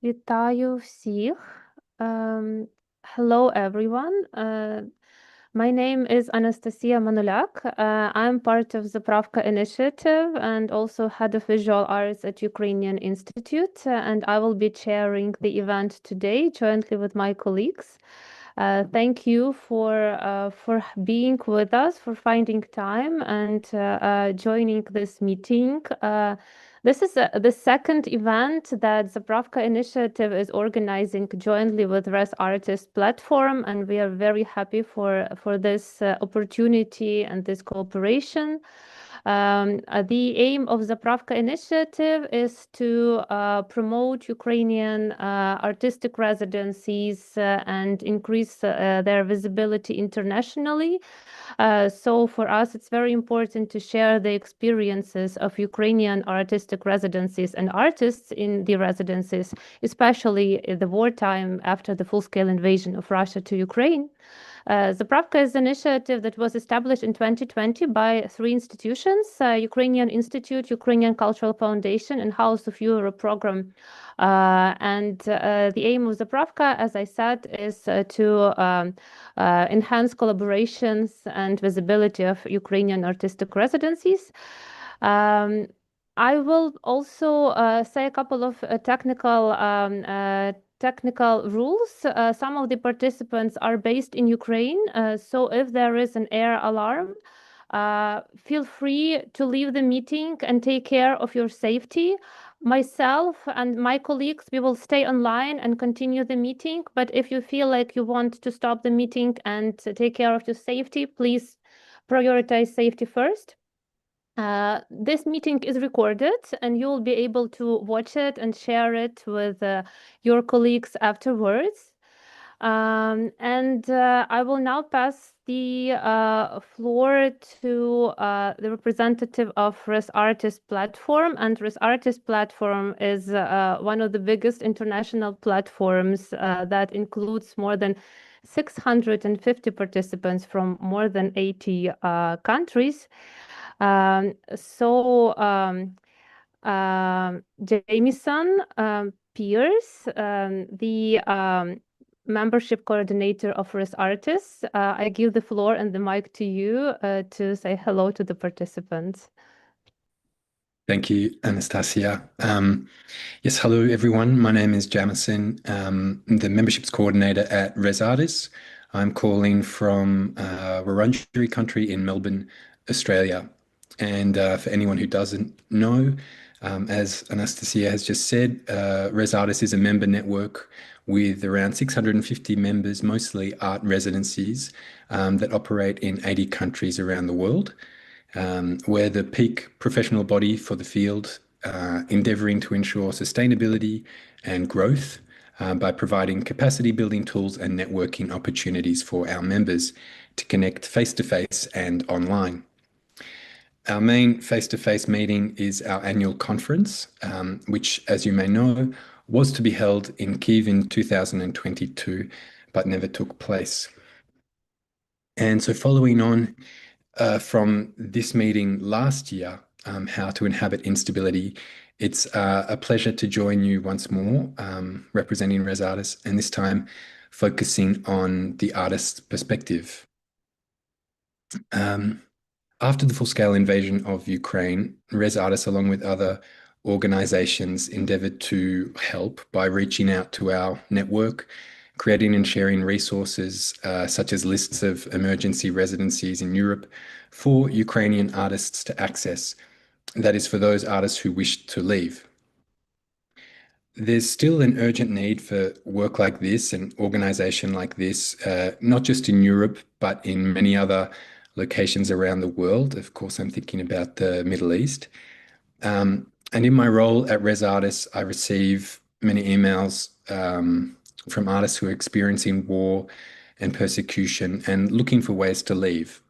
Вітаю всіх. Hello, everyone. My name is Anastasia Manulak. I'm part of the Pravka initiative and also head of visual arts at Ukrainian Institute. And I will be chairing the event today jointly with my colleagues. Thank you for being with us, for finding time and joining this meeting. This is the second event that the Pravka initiative is organizing jointly with Res Artist platform, and we are very happy for this opportunity and this cooperation. The aim of the Pravka initiative is to promote Ukrainian artistic residencies and increase their visibility internationally. So for us, it's very important to share the experiences of Ukrainian artistic residencies and artists in the residencies, especially in the wartime after the full-scale invasion of Russia to Ukraine. The Pravka is an initiative that was established in 2020 by three institutions, Ukrainian Institute, Ukrainian Cultural Foundation, and House of Europe program. The aim of the Pravka, as I said, is to enhance collaborations and visibility of Ukrainian artistic residencies. I will also say a couple of technical rules. Some of the participants are based in Ukraine, so if there is an air alarm, feel free to leave the meeting and take care of your safety. Myself and my colleagues, we will stay online and continue the meeting, but if you feel like you want to stop the meeting and take care of your safety, please prioritize safety first. This meeting is recorded and you'll be able to watch it and share it with your colleagues afterwards. I will now pass the floor to the representative of Res Artist platform. And Res Artist platform is one of the biggest international platforms that includes more than 650 participants from more than 80 countries. Jamison Pierce, the membership coordinator of Res Artists, I give the floor and the mic to you to say hello to the participants. Thank you, Anastasia. Yes, hello everyone. My name is Jamison, the memberships coordinator at Res Artists. I'm calling from Wurundjeri country in Melbourne, Australia. And for anyone who doesn't know, as Anastasia has just said, Res Artists is a member network with around 650 members, mostly art residencies that operate in 80 countries around the world. We're the peak professional body for the field, endeavoring to ensure sustainability and growth by providing capacity building tools and networking opportunities for our members to connect face-to-face and online. Our main face-to-face meeting is our annual conference, which, as you may know, was to be held in Kyiv in 2022, but never took place. And so following on from this meeting last year, How to Inhabit Instability, it's a pleasure to join you once more, representing Res Artists, and this time focusing on the artist's perspective. After the full-scale invasion of Ukraine, Res Artists, along with other organizations, endeavored to help by reaching out to our network, creating and sharing resources such as lists of emergency residencies in Europe for Ukrainian artists to access. That is for those artists who wish to leave. There's still an urgent need for work like this and organization like this, not just in Europe, but in many other locations around the world. Of course, I'm thinking about the Middle East. And in my role at Res Artists, I receive many emails from artists who are experiencing war and persecution and looking for ways to leave.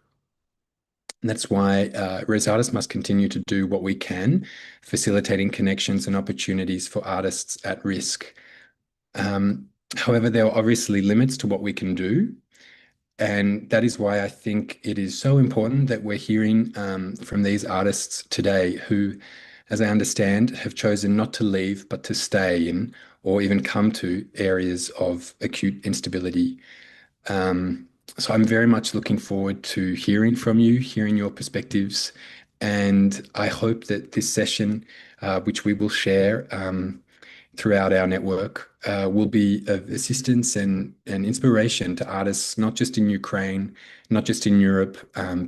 And that's why Res Artists must continue to do what we can, facilitating connections and opportunities for artists at risk. However, there are obviously limits to what we can do. And that is why I think it is so important that we're hearing from these artists today who, as I understand, have chosen not to leave, but to stay in or even come to areas of acute instability. So I'm very much looking forward to hearing from you, hearing your perspectives, and I hope that this session, which we will share throughout our network, will be of assistance and inspiration to artists, not just in Ukraine, not just in Europe,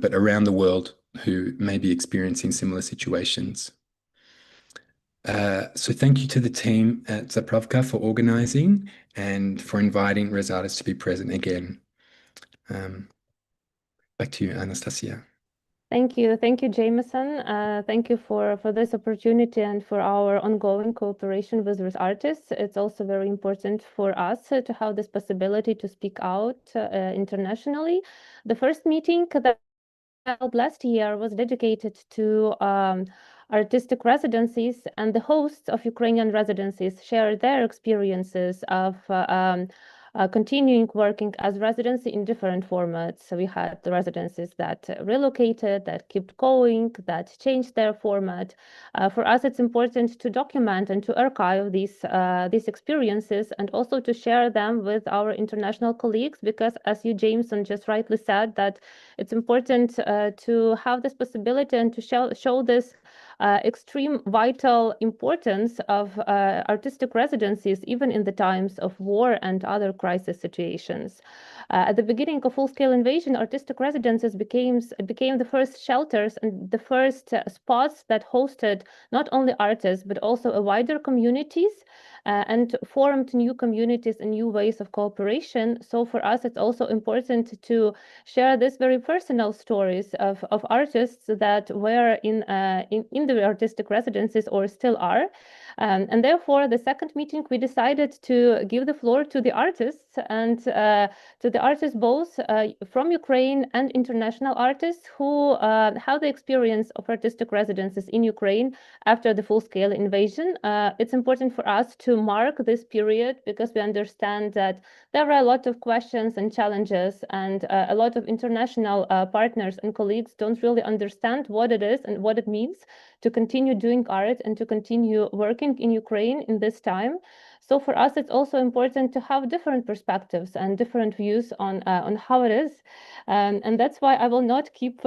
but around the world who may be experiencing similar situations. So thank you to the team at Zapravka for organizing and for inviting Res Artists to be present again. Back to you, Anastasia. Thank you, Jameson. Thank you for this opportunity and for our ongoing cooperation with artists. It's also very important for us to have this possibility to speak out internationally. The first meeting that I held last year was dedicated to artistic residencies, and the hosts of Ukrainian residencies shared their experiences of continuing working as residency in different formats. So we had the residencies that relocated, that kept going, that changed their format. For us, it's important to document and to archive these experiences and also to share them with our international colleagues, because as you, Jameson, just rightly said, that it's important to have this possibility and to show this extreme vital importance of artistic residencies, even in the times of war and other crisis situations. At the beginning of full-scale invasion, artistic residences became the first shelters and the first spots that hosted not only artists, but also a wider communities and formed new communities and new ways of cooperation. So for us, it's also important to share these very personal stories of artists that were in the artistic residences or still are. And therefore, the second meeting, we decided to give the floor to the artists and to the artists both from Ukraine and international artists who have the experience of artistic residences in Ukraine after the full-scale invasion. It's important for us to mark this period because we understand that there are a lot of questions and challenges, and a lot of international partners and colleagues don't really understand what it is and what it means to continue doing art and to continue working in Ukraine in this time. So for us, it's also important to have different perspectives and different views on how it is. And that's why I will not keep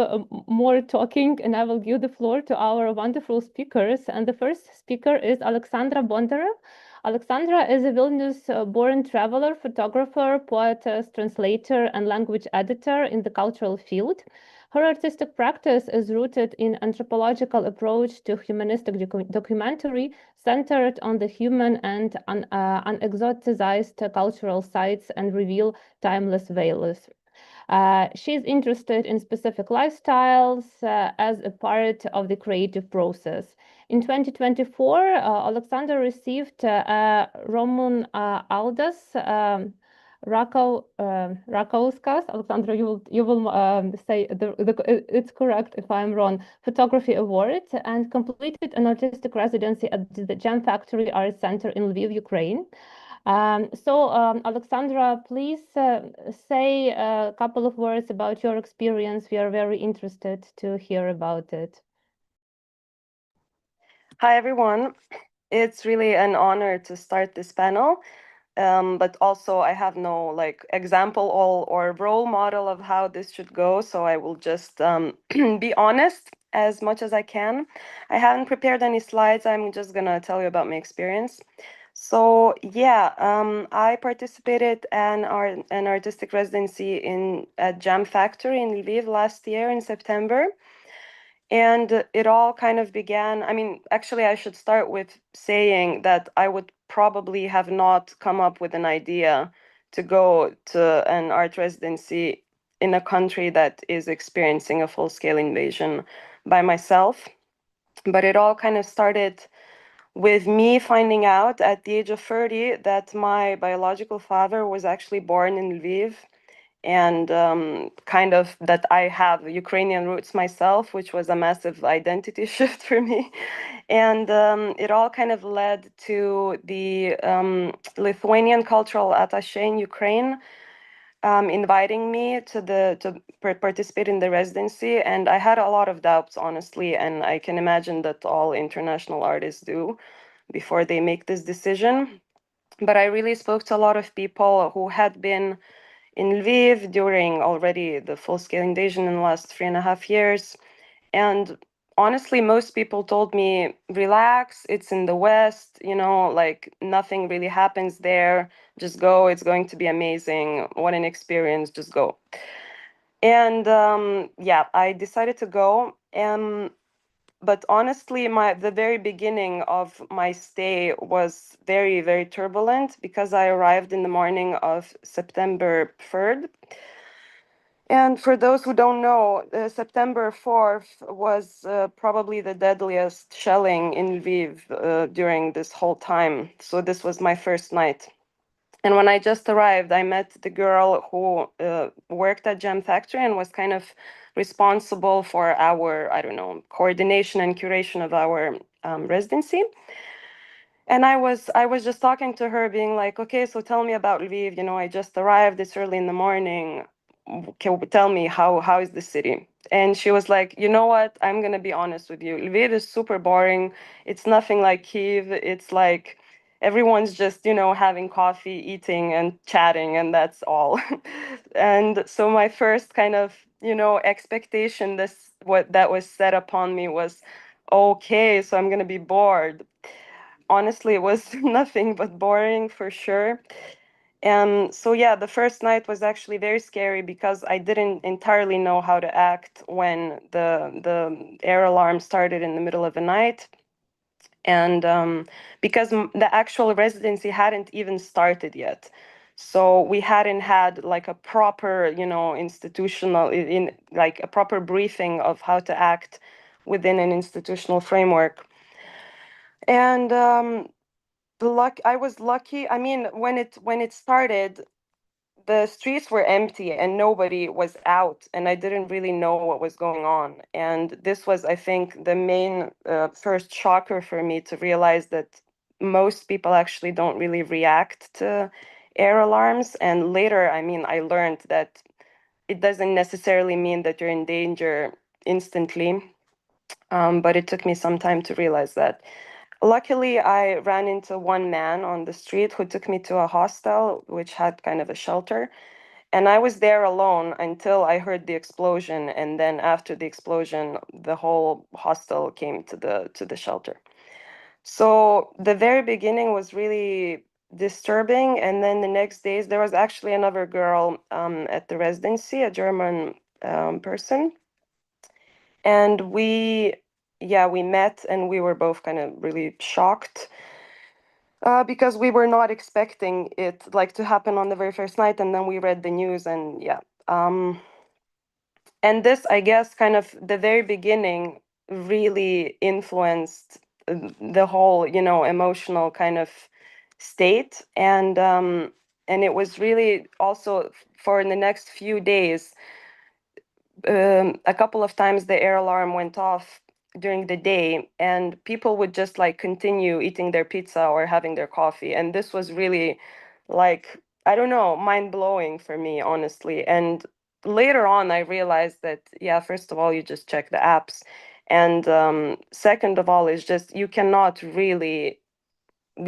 more talking, and I will give the floor to our wonderful speakers. And the first speaker is Alexandra Bondarev. Alexandra is a Vilnius-born traveler, photographer, poetess, translator, and language editor in the cultural field. Her artistic practice is rooted in anthropological approach to humanistic documentary centered on the human and unexoticized cultural sites and reveal timeless values. She's interested in specific lifestyles as a part of the creative process. In 2024, Alexander received Roman Aldas Rakauskas. Alexandra, you will say it's correct if I'm wrong. Photography award, and completed an artistic residency at the Gem Factory Art Center in Lviv, Ukraine. Alexandra, please say a couple of words about your experience. We are very interested to hear about it. Hi, everyone. It's really an honor to start this panel. But also I have no example or role model of how this should go. So I will just be honest as much as I can. I haven't prepared any slides. I'm just gonna tell you about my experience. So yeah, I participated in an artistic residency at Jam Factory in Lviv last year in September. And it all kind of began, actually, I should start with saying that I would probably have not come up with an idea to go to an art residency in a country that is experiencing a full-scale invasion by myself. But it all kind of started with me finding out at the age of 30 that my biological father was actually born in Lviv, and kind of that I have Ukrainian roots myself, which was a massive identity shift for me. And it all kind of led to the Lithuanian cultural attaché in Ukraine inviting me to participate in the residency, and I had a lot of doubts, honestly, and I can imagine that all international artists do before they make this decision. But I really spoke to a lot of people who had been in Lviv during already the full-scale invasion in the last 3.5 years. And honestly, most people told me, relax, it's in the West, like nothing really happens there. Just go, it's going to be amazing. What an experience, just go. And yeah, I decided to go. But honestly, the very beginning of my stay was very, very turbulent because I arrived in the morning of September 3rd. And for those who don't know, September 4th was probably the deadliest shelling in Lviv during this whole time. So this was my first night. And when I just arrived, I met the girl who worked at Gem Factory and was kind of responsible for our, I don't know, coordination and curation of our residency. And I was just talking to her, being like, okay, so tell me about Lviv. I just arrived. It's early in the morning. Tell me how is the city? And she was like, you know what? I'm gonna be honest with you. Lviv is super boring. It's nothing like Kiev. It's like everyone's just having coffee, eating, and chatting, and that's all. And so my first kind of expectation that was set upon me was, okay, so I'm gonna be bored. Honestly, it was nothing but boring for sure. And so, yeah, the first night was actually very scary because I didn't entirely know how to act when the air alarm started in the middle of the night. And because the actual residency hadn't even started yet. So we hadn't had like a proper, institutional, in like a proper briefing of how to act within an institutional framework. And I was lucky. I mean, when it started, the streets were empty and nobody was out, and I didn't really know what was going on. And this was, I think, the main first shocker for me, to realize that most people actually don't really react to air alarms. And later, I mean, I learned that it doesn't necessarily mean that you're in danger instantly. But it took me some time to realize that. Luckily, I ran into one man on the street who took me to a hostel, which had kind of a shelter. And I was there alone until I heard the explosion. And then after the explosion, the whole hostel came to the shelter. So the very beginning was really disturbing. And then the next days, there was actually another girl at the residency, a German person. And we met, and we were both kind of really shocked because we were not expecting it like to happen on the very first night. And then we read the news, and and this, I guess, kind of the very beginning really influenced the whole, emotional kind of state. And it was really also for the next few days, a couple of times the air alarm went off during the day, and people would just like continue eating their pizza or having their coffee. And this was really, like, I don't know, mind-blowing for me, honestly. And later on, I realized that, yeah, first of all, you just check the apps. And second of all, is just you cannot really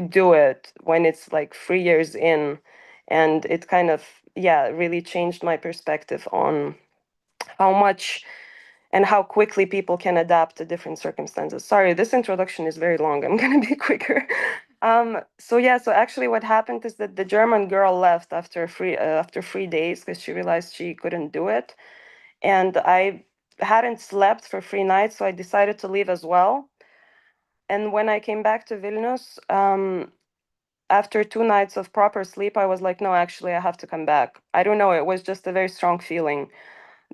do it when it's like 3 years in. And it kind of, yeah, really changed my perspective on how much and how quickly people can adapt to different circumstances. Sorry, this introduction is very long. I'm going to be quicker. So actually what happened is that the German girl left after 3 days because she realized she couldn't do it. And I hadn't slept for 3 nights, so I decided to leave as well. And when I came back to Vilnius, after 2 nights of proper sleep, I was like, no, actually, I have to come back. I don't know, it was just a very strong feeling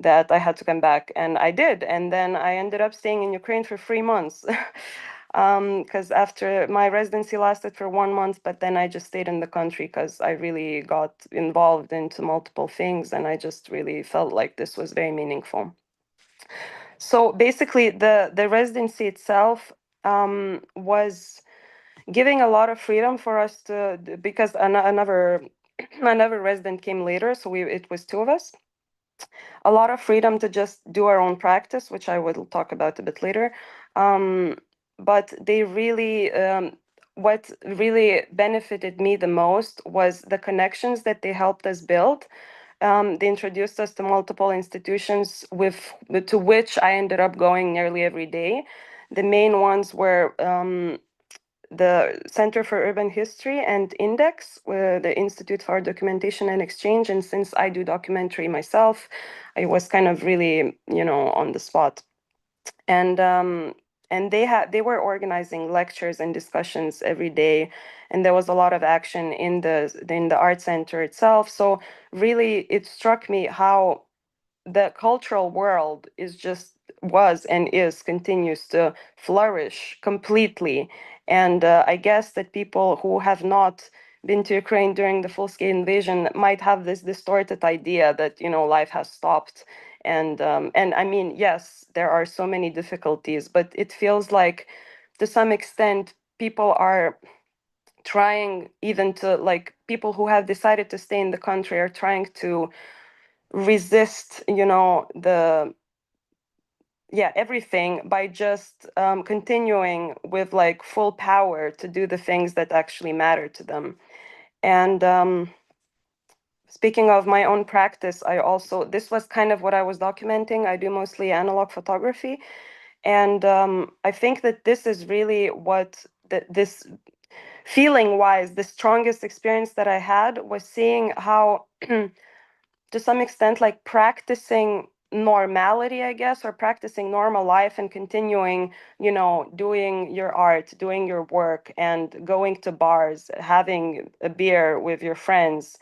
that I had to come back, and I did. And then I ended up staying in Ukraine for 3 months because after my residency lasted for 1 month, but then I just stayed in the country because I really got involved into multiple things, and I just really felt like this was very meaningful. So basically, the residency itself was giving a lot of freedom for us to, because another another resident came later, so it was two of us. A lot of freedom to just do our own practice, which I will talk about a bit later. But they really, what really benefited me the most was the connections that they helped us build. They introduced us to multiple institutions to which I ended up going nearly every day. The main ones were the Center for Urban History and Index, the Institute for Documentation and Exchange. And since I do documentary myself, I was kind of really, on the spot. And they were organizing lectures and discussions every day, and there was a lot of action in the art center itself. So really, it struck me how the cultural world was and continues to flourish completely. And I guess that people who have not been to Ukraine during the full-scale invasion might have this distorted idea that life has stopped. And I mean, yes, there are so many difficulties, but it feels like to some extent people are trying, even to, like, people who have decided to stay in the country are trying to resist everything by just continuing with like full power to do the things that actually matter to them. And speaking of my own practice, this was kind of what I was documenting. I do mostly analog photography, and I think that this is really what this feeling wise, the strongest experience that I had was seeing how to some extent, like practicing normality, I guess, or practicing normal life and continuing, doing your art, doing your work, and going to bars, having a beer with your friends,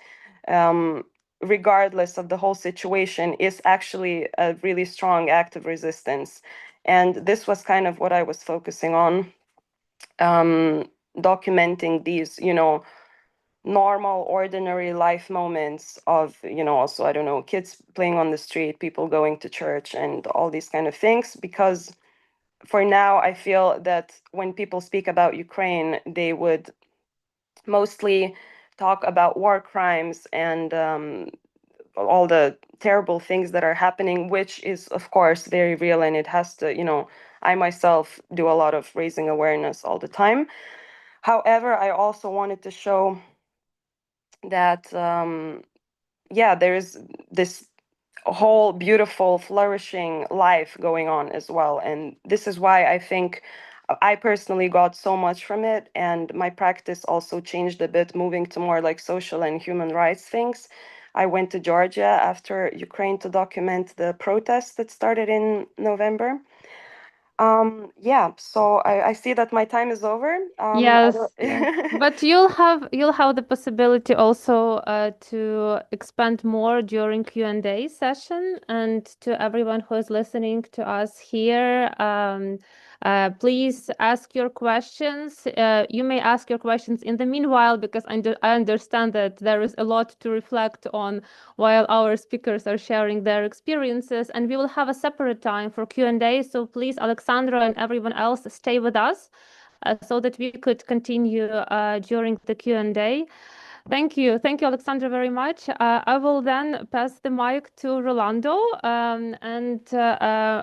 regardless of the whole situation, is actually a really strong act of resistance. And this was kind of what I was focusing on, documenting these, normal, ordinary life moments of, also, I don't know, kids playing on the street, people going to church, and all these kind of things. Because for now, I feel that when people speak about Ukraine, they would mostly talk about war crimes and all the terrible things that are happening, which is, of course, very real. And it has to, I myself do a lot of raising awareness all the time. However, I also wanted to show that there is this whole beautiful flourishing life going on as well. And this is why I think I personally got so much from it, and my practice also changed a bit, moving to more like social and human rights things. I went to Georgia after Ukraine to document the protests that started in November. So I see that my time is over. Yes, yes. But you'll have the possibility also to expand more during Q&A session. And to everyone who is listening to us here, please ask your questions. You may ask your questions in the meanwhile, because I understand that there is a lot to reflect on while our speakers are sharing their experiences. And we will have a separate time for Q&A. So please, Alexandra and everyone else, stay with us so that we could continue during the Q&A. Thank you, Alexandra, very much. I will then pass the mic to Rolando.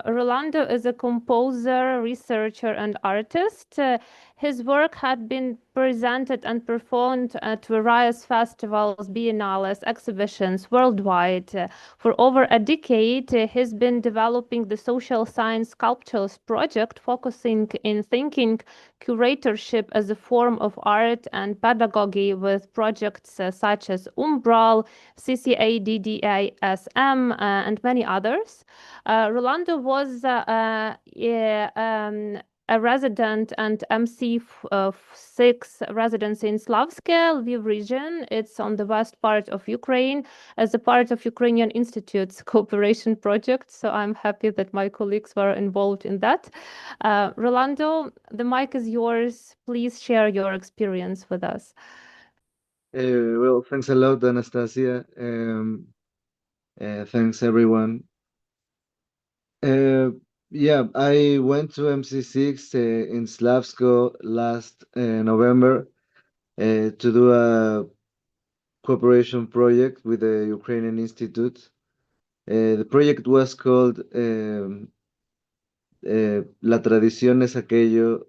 Rolando is a composer, researcher, and artist. His work had been presented and performed at various festivals, biennales, exhibitions worldwide. For over a decade, he's been developing the social science sculptures project, focusing in thinking curatorship as a form of art and pedagogy, with projects such as Umbral, CCADDASM, and many others. Rolando was a resident and MC of 6 residency in Slavske, Lviv region. It's on the west part of Ukraine, as a part of Ukrainian Institute's cooperation project. So I'm happy that my colleagues were involved in that. Rolando, the mic is yours. Please share your experience with us. Well, thanks a lot, Anastasia. Thanks, everyone. I went to MC6 in Slavsko last November to do cooperation project with the Ukrainian Institute. The project was called La tradición es aquello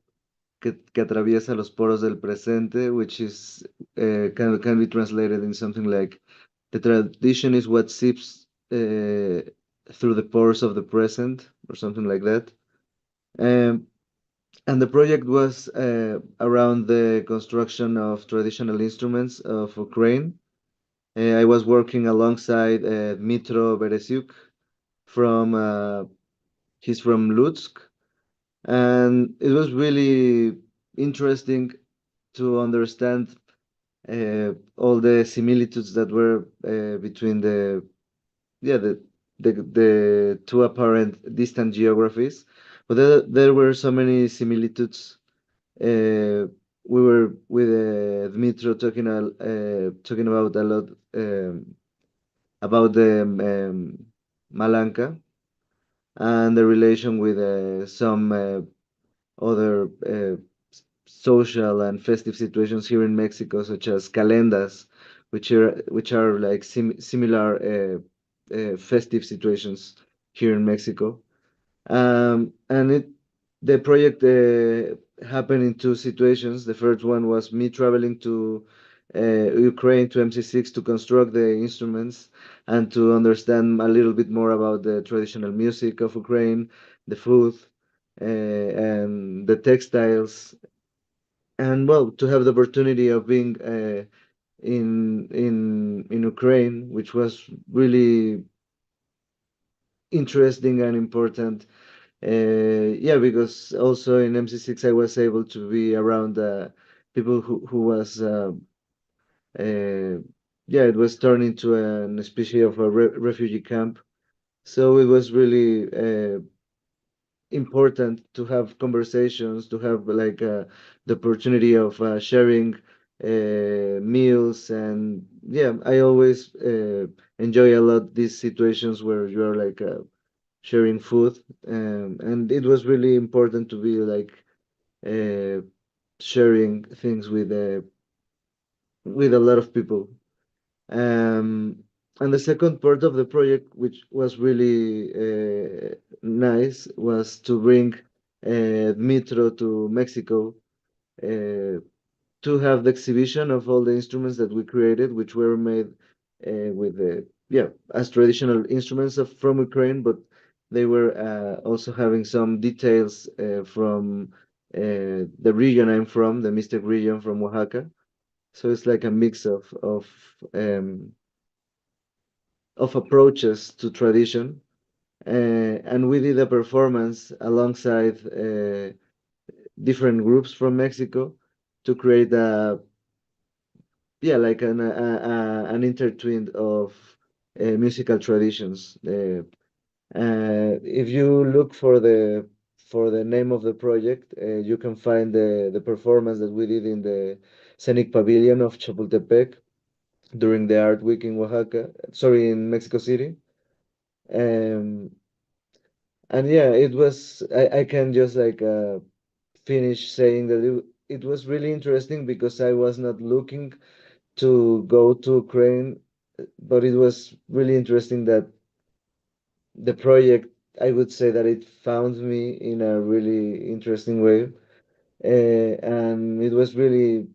que atraviesa los poros del presente, which is can be translated in something like the tradition is what seeps through the pores of the present, or something like that. And the project was around the construction of traditional instruments of Ukraine. I was working alongside Dmitro Beresyuk from he's from Lutsk, and it was really interesting to understand all the similitudes that were between the two apparent distant geographies, but there were so many similitudes. We were with Dmitro talking about a lot about the Malanka and the relation with some other social and festive situations here in Mexico, such as calendas, which are like similar festive situations here in Mexico. And the project happened in two situations. The first one was me traveling to Ukraine to MC6 to construct the instruments and to understand a little bit more about the traditional music of Ukraine, the food, and the textiles, and well, to have the opportunity of being in Ukraine, which was really interesting and important. Yeah, because also in MC6 I was able to be around people who was yeah, it was turned into an species of a refugee camp. So it was really important to have conversations, to have like the opportunity of sharing meals, and yeah, I always enjoy a lot these situations where you're like sharing food, and it was really important to be like uh, sharing things with a lot of people. Um, and the second part of the project, which was really nice, was to bring Dmitro to Mexico to have the exhibition of all the instruments that we created, which were made with the yeah as traditional instruments from Ukraine, but they were also having some details from the region I'm from, the Mixtec region from Oaxaca. So it's like a mix of approaches to tradition, and we did a performance alongside different groups from Mexico to create a yeah like an intertwined of musical traditions. If you look for the name of the project, you can find the performance that we did in the Scenic Pavilion of Chapultepec during the Art Week in Oaxaca, sorry, in Mexico City. Um, and yeah, it was, I can just like finish saying that it was really interesting because I was not looking to go to Ukraine, but it was really interesting that the project, I would say that it found me in a really interesting way. And it was really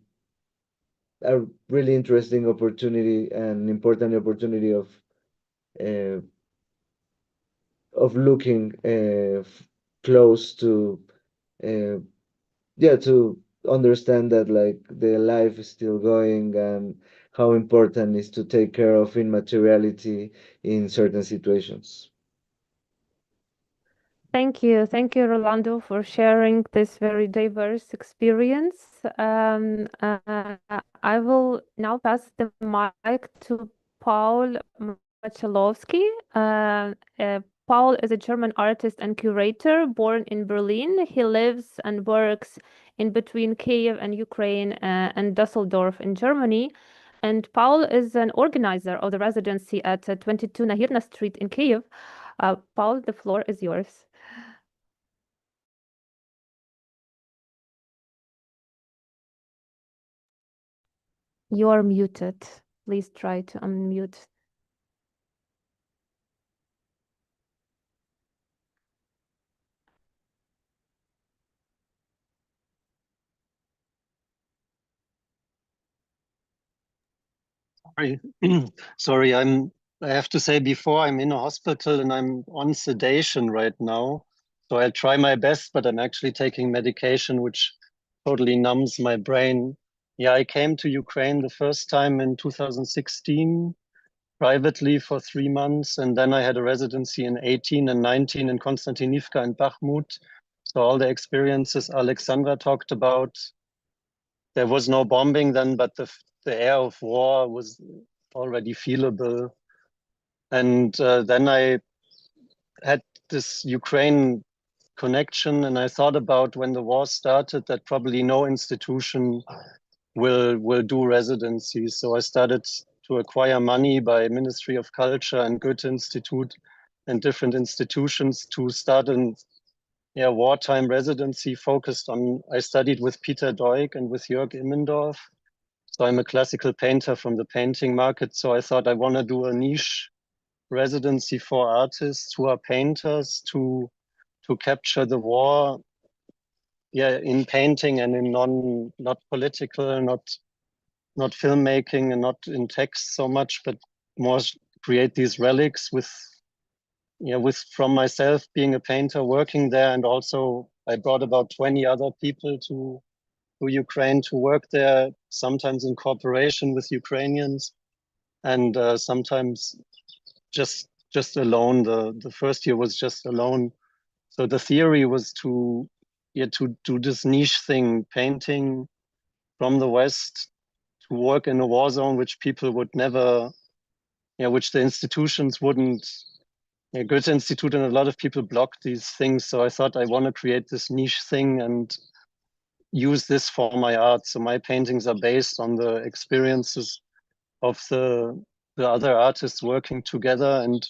a really interesting opportunity and important opportunity uh, of looking close to uh, yeah, to understand that like the life is still going, and how important is to take care of immateriality in certain situations. Thank you, Rolando, for sharing this very diverse experience. I will now pass the mic to Paul Machalowski. Paul is a German artist and curator born in Berlin. He lives and works in between Kiev and Ukraine and Dusseldorf in Germany. And Paul is an organizer of the residency at 22 Nahirna Street in Kiev. Paul, the floor is yours. You are muted. Please try to unmute. Sorry, sorry. I have to say before I'm in a hospital and I'm on sedation right now. So I'll try my best, but I'm actually taking medication which totally numbs my brain. Yeah, I came to Ukraine the first time in 2016 privately for 3 months, and then I had a residency in 18 and 19 in Konstantinivka and Bakhmut. So all the experiences Alexandra talked about. There was no bombing then, but the air of war was already feelable. And then I had this Ukraine connection, and I thought about when the war started that probably no institution will do residencies. So I started to acquire money by Ministry of Culture and Goethe Institute and different institutions to start an wartime residency focused on, I studied with Peter Doig and with Jörg Immendorf. So I'm a classical painter from the painting market. So I thought I want to do a niche residency for artists who are painters to capture the war, in painting and in not political, not filmmaking and not in text so much, but more create these relics with from myself being a painter working there, and also I brought about 20 other people to Ukraine to work there, sometimes in cooperation with Ukrainians, and sometimes just alone. The first year was just alone. So the theory was to do this niche thing, painting from the West, to work in a war zone which people would never, which the institutions wouldn't. Goethe Institute and a lot of people blocked these things. So I thought I want to create this niche thing and use this for my art. So my paintings are based on the experiences of the other artists working together. And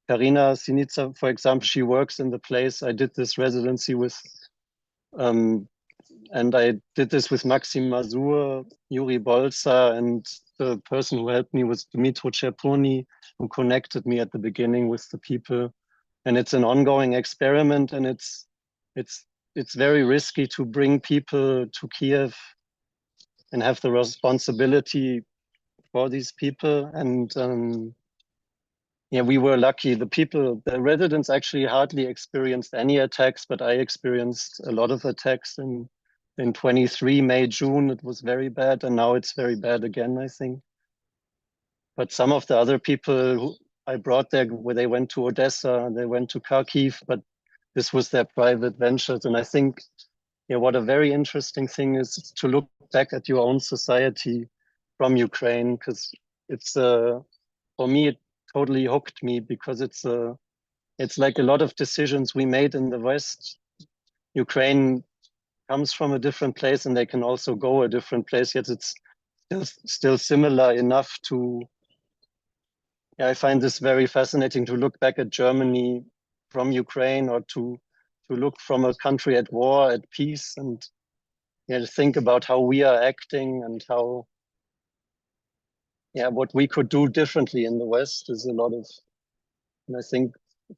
Karina Sinica, for example, she works in the place I did this residency with. And I did this with Maxim Mazur, Yuri Bolsa, and the person who helped me was Dmitro Cherponi, who connected me at the beginning with the people. And it's an ongoing experiment, and it's very risky to bring people to Kiev and have the responsibility for these people. And we were lucky. The residents actually hardly experienced any attacks, but I experienced a lot of attacks in 23, May, June. It was very bad, and now it's very bad again, I think. But some of the other people who I brought there, where they went to Odessa, they went to Kharkiv, but this was their private ventures. And I think what a very interesting thing is to look back at your own society from Ukraine, because it's for me, it totally hooked me, because it's like a lot of decisions we made in the West. Ukraine comes from a different place, and they can also go a different place, yet it's still similar enough to. I find this very fascinating to look back at Germany from Ukraine, or to look from a country at war, at peace, and to think about how we are acting and how what we could do differently in the West is a lot of. And I think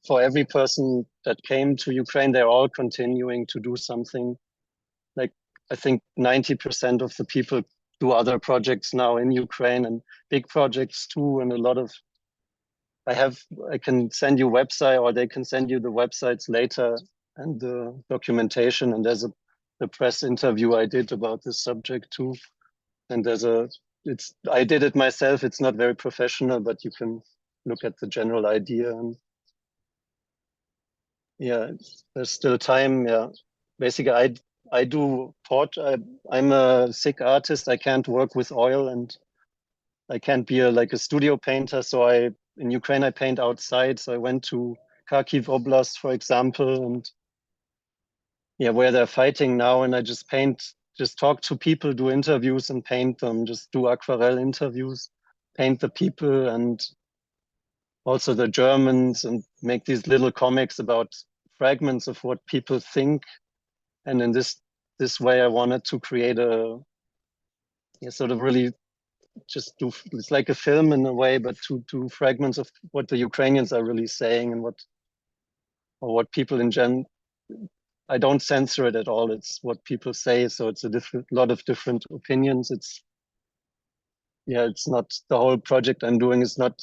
for every person that came to Ukraine, they're all continuing to do something. Like, I think 90% of the people do other projects now in Ukraine, and big projects too, and a lot of. I can send you website, or they can send you the websites later and the documentation. And there's the press interview I did about this subject too. And I did it myself. It's not very professional, but you can look at the general idea. And there's still time. Basically, I do I'm a sick artist. I can't work with oil, and I can't be like a studio painter. So in Ukraine, I paint outside. So I went to Kharkiv Oblast, for example, and where they're fighting now. And I just talk to people, do interviews and paint them, just do aquarelle interviews, paint the people and also the Germans, and make these little comics about fragments of what people think. And in this way, I wanted to create a sort of really just do, it's like a film in a way, but two fragments of what the Ukrainians are really saying and what people in gen. I don't censor it at all. It's what people say. So it's a lot of different opinions. It's not the whole project I'm doing is not,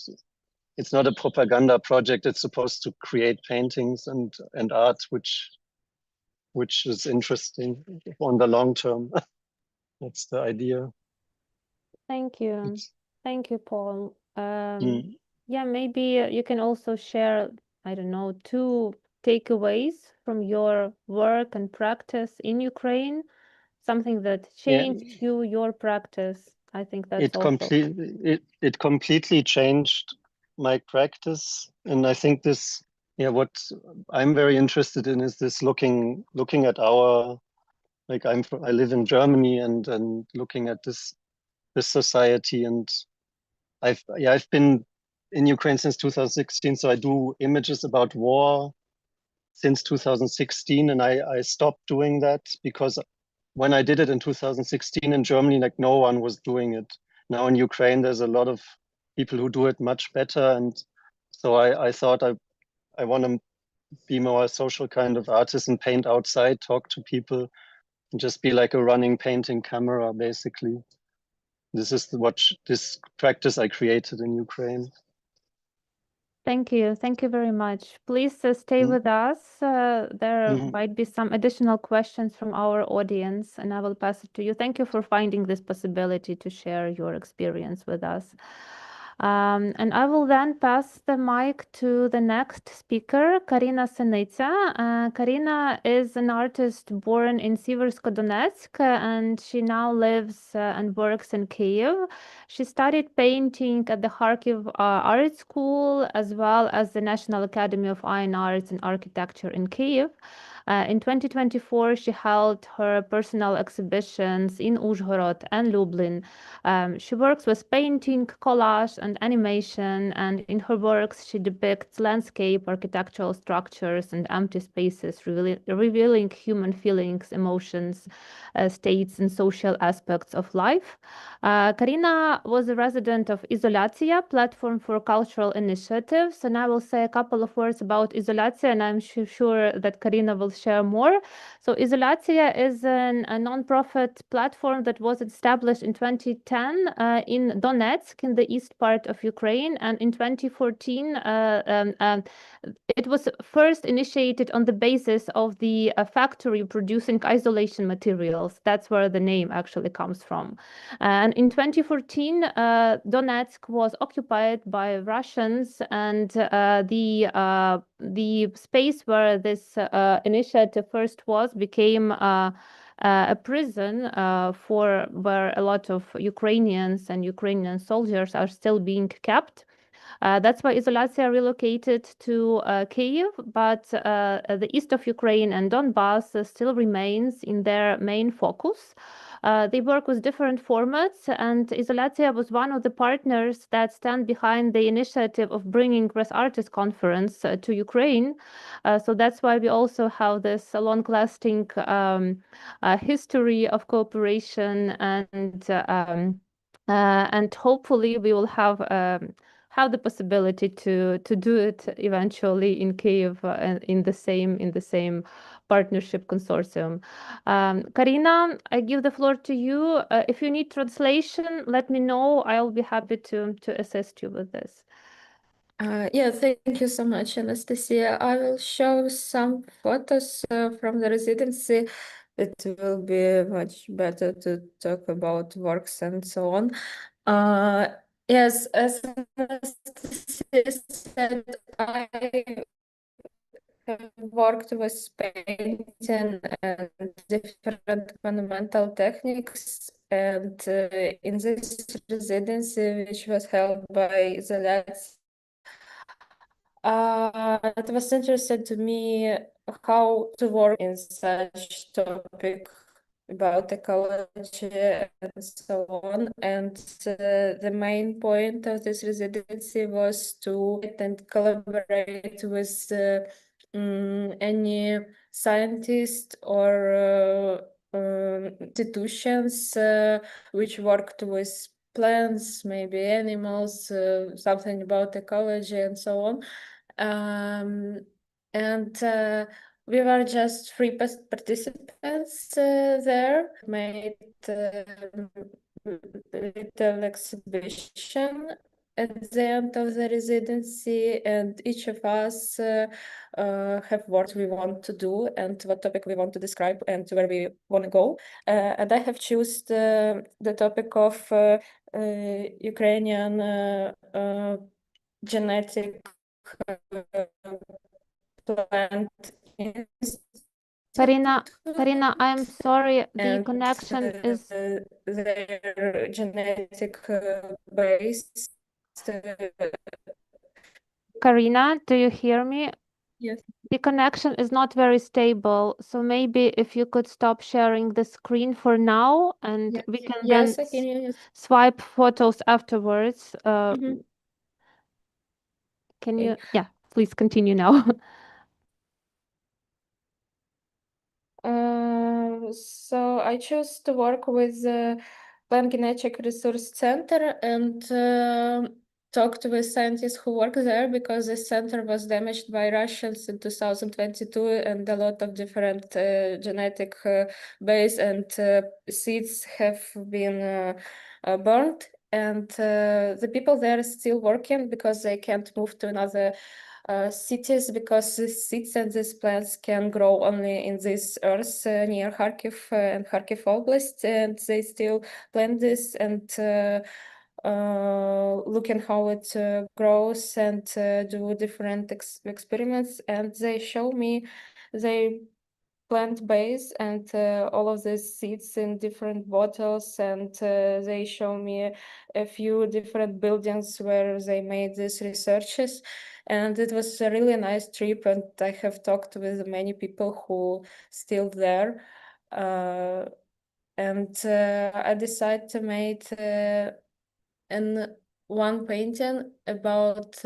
it's not a propaganda project. It's supposed to create paintings and art, which is interesting on the long term. That's the idea. Thank you. Thank you, Paul. Mm. Yeah, maybe you can also share, I don't know, 2 takeaways from your work and practice in Ukraine, something that changed your practice. I think that's also. It completely changed my practice, and I think this, what I'm very interested in is this looking at our, like I live in Germany and looking at this society, and I've been in Ukraine since 2016, so I do images about war since 2016, and I stopped doing that because when I did it in 2016 in Germany, like no one was doing it. Now in Ukraine, there's a lot of people who do it much better, and so I thought I want to be more a social kind of artist and paint outside, talk to people, and just be like a running painting camera, basically. This is this practice I created in Ukraine. Thank you. Thank you very much. Please stay with us. There might be some additional questions from our audience, and I will pass it to you. Thank you for finding this possibility to share your experience with us. And I will then pass the mic to the next speaker, Karina Senitsa. Karina is an artist born in Siversko-Donetsk, and she now lives and works in Kyiv. She studied painting at the Kharkiv Art School, as well as the National Academy of Fine Arts and Architecture in Kyiv. In 2024, she held her personal exhibitions in Uzhhorod and Lublin. She works with painting, collage, and animation, and in her works, she depicts landscape, architectural structures, and empty spaces, revealing human feelings, emotions, states, and social aspects of life. Karina was a resident of Izolatia, platform for cultural initiatives, and I will say a couple of words about Izolatia, and I'm sure that Karina will share more. So Izolatia is a non-profit platform that was established in 2010 in Donetsk, in the east part of Ukraine, and in 2014 it was first initiated on the basis of the factory producing isolation materials. That's where the name actually comes from. And in 2014, Donetsk was occupied by Russians, and the space where this initiative first was became a prison for where a lot of Ukrainians and Ukrainian soldiers are still being kept. That's why Izolatia relocated to Kyiv, but the east of Ukraine and Donbass still remains in their main focus. They work with different formats, and Izolatia was one of the partners that stand behind the initiative of bringing Press Artist Conference to Ukraine. So that's why we also have this long-lasting history of cooperation, and hopefully we will have the possibility to do it eventually in Kyiv in the same partnership consortium. Karina, I give the floor to you. If you need translation, let me know. I'll be happy to assist you with this. Yeah, thank you so much, Anastasia. I will show some photos from the residency. It will be much better to talk about works and so on. Yes, as Anastasia said, I have worked with painting and different monumental techniques, and in this residency, which was held by Izolatia, it was interesting to me how to work in such topic about ecology and so on. And the main point of this residency was to and collaborate with any scientist or institutions which worked with plants, maybe animals, something about ecology and so on. And we were just three participants there, made little exhibition at the end of the residency, and each of us have what we want to do and what topic we want to describe and where we want to go. And I have chosen the topic of Ukrainian genetic plant Karina, I'm sorry, the and connection is their genetic base. Karina, do you hear me? Yes. The connection is not very stable, so maybe if you could stop sharing the screen for now, and we can Yes, then I can hear you. swipe photos afterwards. Mhm. Can Okay. you? Yeah, please continue now. So I chose to work with the Plant Genetic Resource Center and talked with scientists who work there because the center was damaged by Russians in 2022 and a lot of different genetic base and seeds have been burnt. And the people there are still working because they can't move to another cities because the seeds and these plants can grow only in this earth near Kharkiv and Kharkiv Oblast, and they still plant this and looking how it grows and do different experiments, and they show me they plant base and all of these seeds in different bottles, and they show me a few different buildings where they made these researches, and it was a really nice trip, and I have talked with many people who still there, and I decided to make one painting about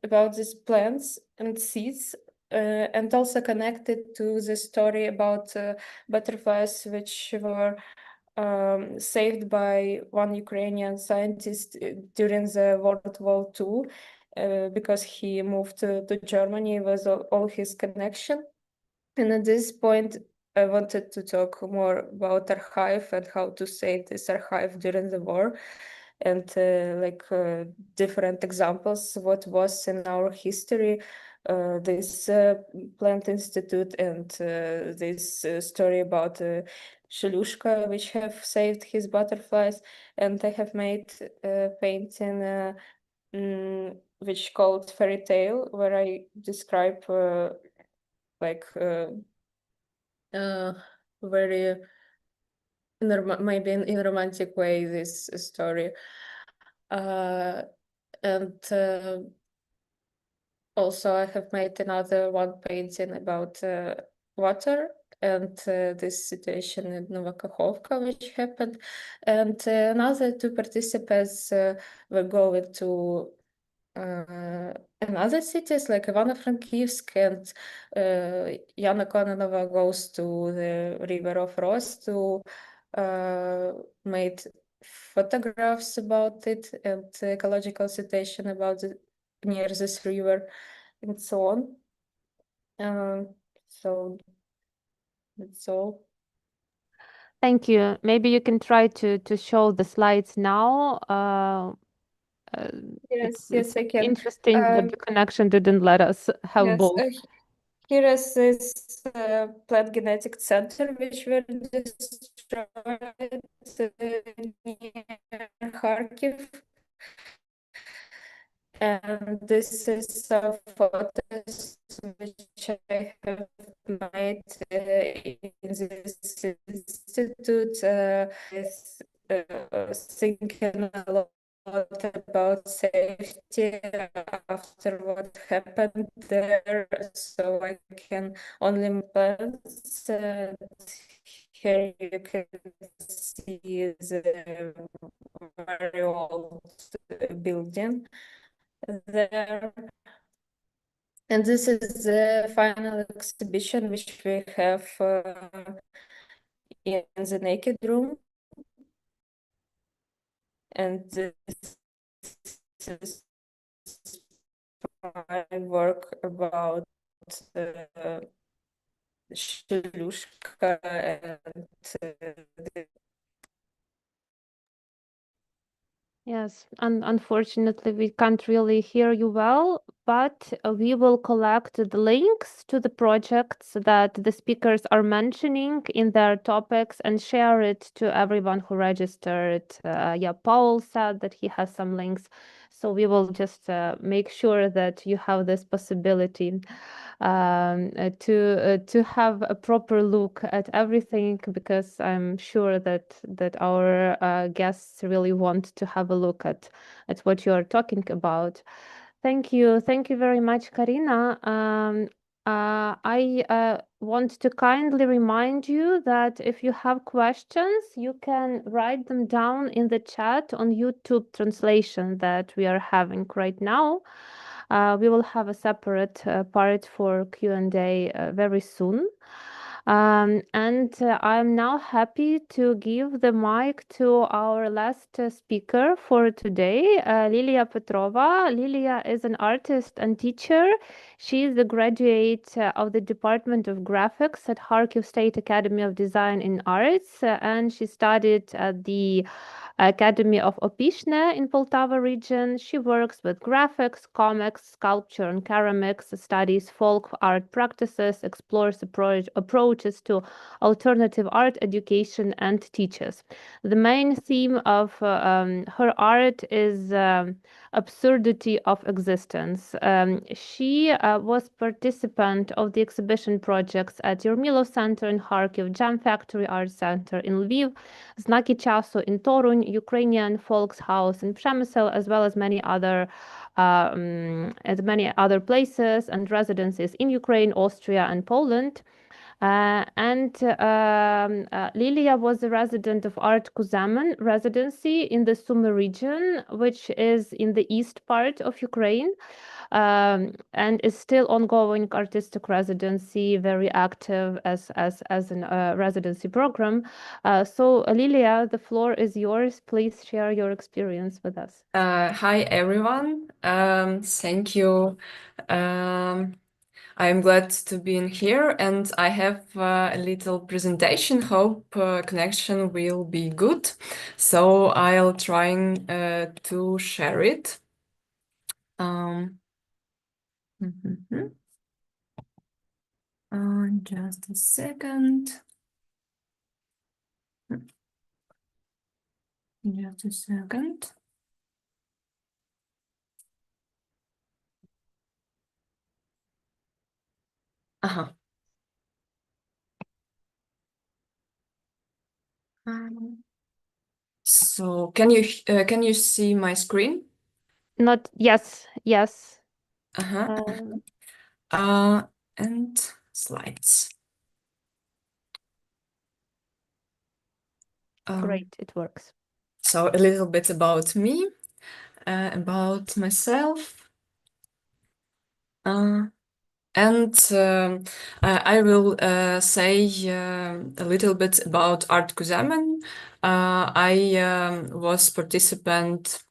about these plants and seeds, and also connected to the story about butterflies which were saved by one Ukrainian scientist during the World War II, because he moved to Germany with all his connection. And at this point, I wanted to talk more about archive and how to save this archive during the war, and different examples what was in our history, this plant institute, and this story about Shelushka, which have saved his butterflies. And I have made a painting which called Fairy Tale, where I describe very maybe in a romantic way this story, and also I have made another one painting about water and this situation in Novakhovka which happened, and another two participants were going to another cities like Ivano-Frankivsk, and Yana Kononova goes to the river of Ros to made photographs about it and ecological situation about near this river and so on. So that's all. Thank you. Maybe you can try to show the slides now. Yes, I can. Interesting that the connection didn't let us have Yes, both. here is this plant genetic center which were destroyed near Kharkiv. And this is some photos which I have made in this institute, thinking a lot about safety after what happened there, so I can only plants. Here you can see the very old building there. And this is the final exhibition which we have in the naked room. and this is my work about Shellushka and Yes, and unfortunately, we can't really hear you well, but we will collect the links to the projects that the speakers are mentioning in their topics and share it to everyone who registered. Yeah, Paul said that he has some links, so we will just make sure that you have this possibility to have a proper look at everything, because I'm sure that our guests really want to have a look at what you are talking about. Thank you very much, Karina. I want to kindly remind you that if you have questions, you can write them down in the chat on YouTube translation that we are having right now. We will have a separate part for Q&A very soon. I'm now happy to give the mic to our last speaker for today, Lilia Petrova. Lilia is an artist and teacher. She is a graduate of the Department of Graphics at Kharkiv State Academy of Design and Arts, and she studied at the Academy of Opishne in Poltava region. She works with graphics, comics, sculpture, and ceramics, studies folk art practices, explores approaches to alternative art education, and teaches. The main theme of her art is absurdity of existence. She was participant of the exhibition projects at Yermilov Center in Kharkiv, Jam Factory Art Center in Lviv, Znaki Chasu in Torun, Ukrainian Folks House in Przemysl, as well as many other places and residences in Ukraine, Austria, and Poland. Lilia was a resident of Art Kuzaman residency in the Sumy region, which is in the east part of Ukraine, and is still ongoing artistic residency, very active as an residency program. So Lilia, the floor is yours. Please share your experience with us. Hi everyone. Thank you. I'm glad to be in here, and I have a little presentation. Hope connection will be good. So I'll try to share it. Just a second. Just a second. So can you see my screen? Not yes. And slides. Great, it works. So a little bit about me, about myself. I will say a little bit about Art Kuzaman. I was participant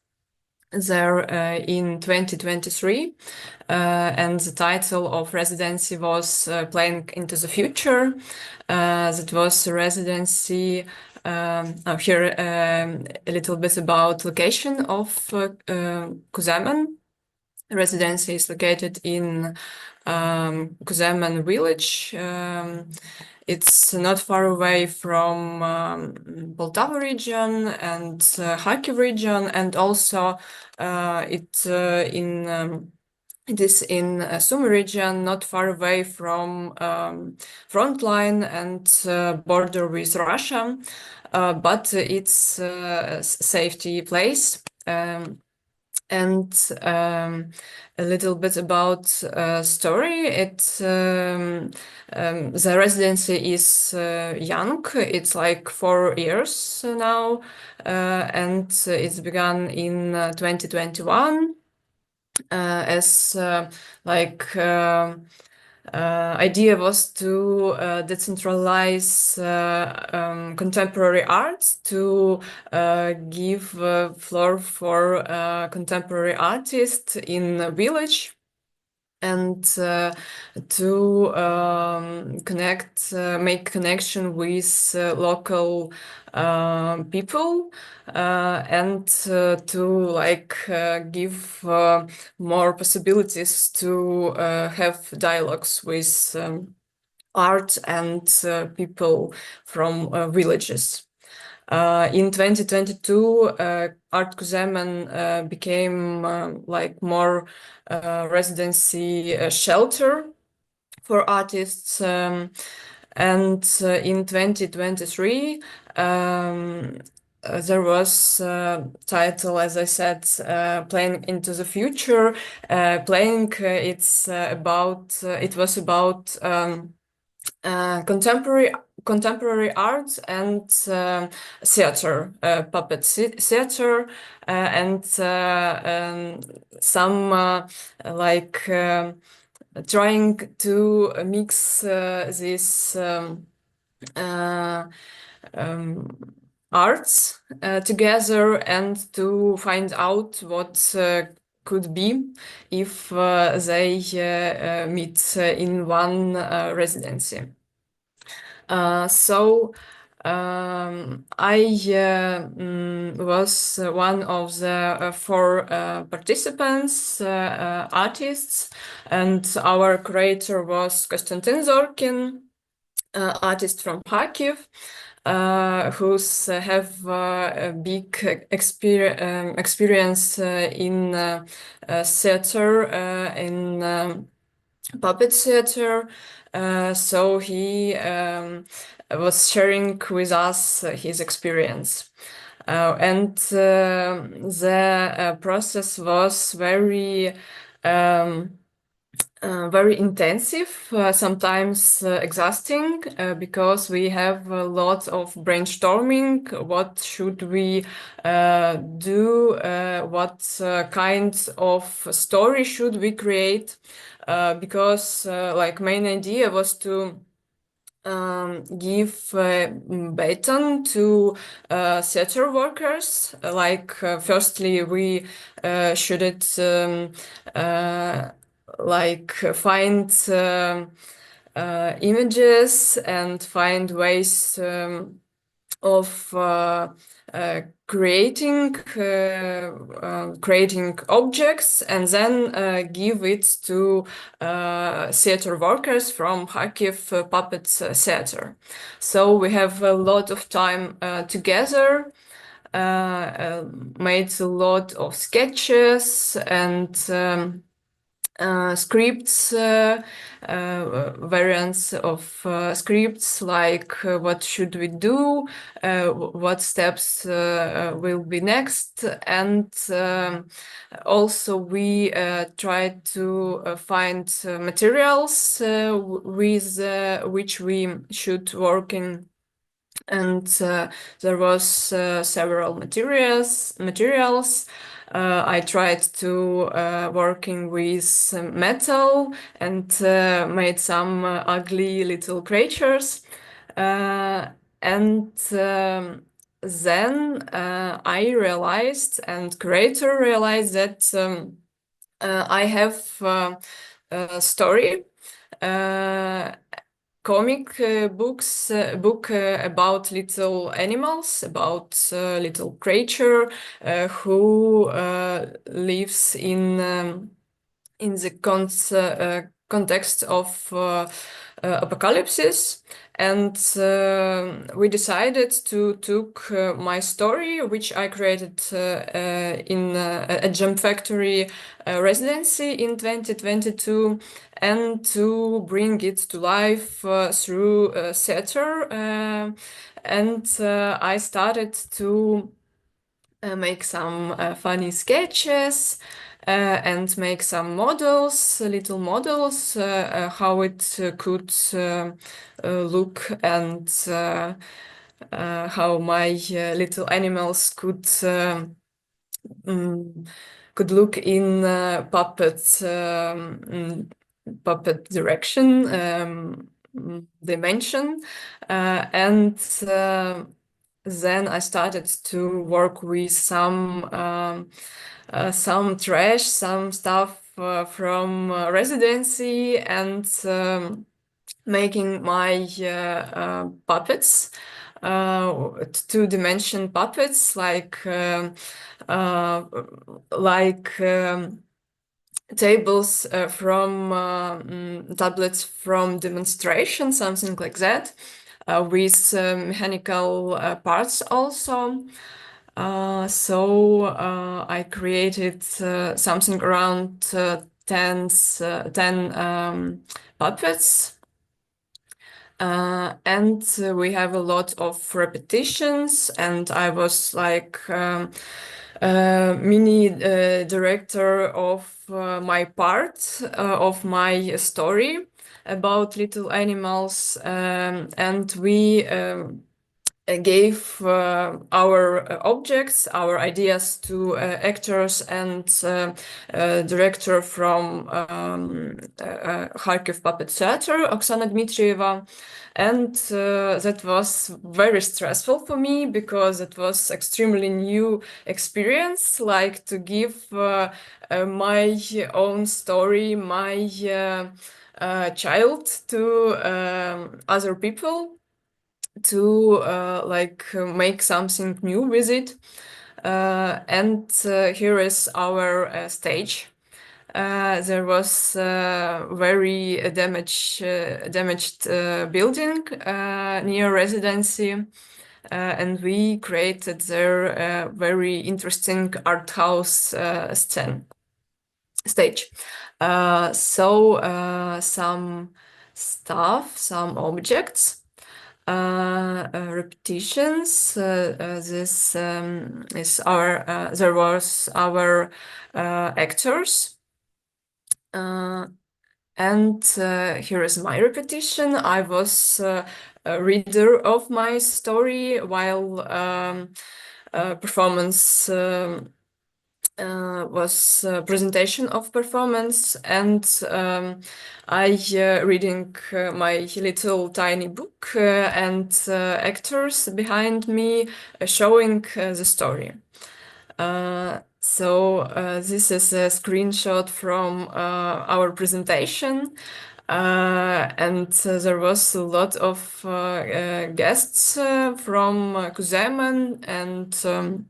there in 2023, and the title of residency was Playing into the Future. That was a residency. Here a little bit about location of Kuzaman. Residency is located in Kuzaman village. It's not far away from Poltava region and Kharkiv region, and also it is in Sumy region, not far away from front line and border with Russia, but it's a safety place. And a little bit about story. The residency is young. It's like 4 years now, and it's begun in 2021 as idea was to decentralize contemporary art, to give floor for contemporary artists in a village, and to make connection with local people, and to give more possibilities to have dialogues with art and people from villages. In 2022, Art Kuzemen became more residency shelter for artists, and in 2023 there was title, as I said, Playing into the Future. Playing, it was about contemporary art and theater, puppet theater, and some trying to mix this arts together and to find out what could be if they meet in one residency. So I was one of the 4 participants, artists, and our curator was Konstantin Zorkin, artist from Kharkiv, who have a big experience in theater, in puppet theater. So he was sharing with us his experience. And the process was very intensive, sometimes exhausting, because we have a lot of brainstorming. What should we do? What kind of story should we create? Because main idea was to give baton to theater workers. Firstly, we should find images and find ways of creating objects, and then give it to theater workers from Kharkiv puppet theater. So we have a lot of time together, made a lot of sketches and scripts, variants of scripts, what should we do, what steps will be next, and also we tried to find materials with which we should work in. And there was several materials. I tried to working with metal and made some ugly little creatures. And then I realized, and curator realized, that I have a story, comic book about little animals, about little creature who lives in the context of apocalypse. And we decided to took my story, which I created in a Jump Factory residency in 2022, and to bring it to life through theater. And I started to make some funny sketches and make some models, little models, how it could look, and how my little animals could look in puppet puppet direction dimension, and then I started to work with some trash, some stuff from residency, and making my puppets, two-dimension puppets, like tables from tablets from demonstration, something like that, with mechanical parts also. So I created something around 10 puppets. And we have a lot of repetitions, and I was like mini director of my part of my story about little animals, and we gave our objects, our ideas to actors and director from Kharkiv Puppet Theater, Oksana Dmitrieva. And that was very stressful for me, because it was extremely new experience, like to give my own story, my child to other people, to make something new with it. And here is our stage. There was very damaged building near residency, and we created there very interesting art house stage. So some stuff, some objects, repetitions. This is our. There was our actors, and here is my repetition. I was a reader of my story while performance. Was presentation of performance, and I reading my little tiny book, and actors behind me showing the story. So this is a screenshot from our presentation, and there was a lot of guests from Kuzemen and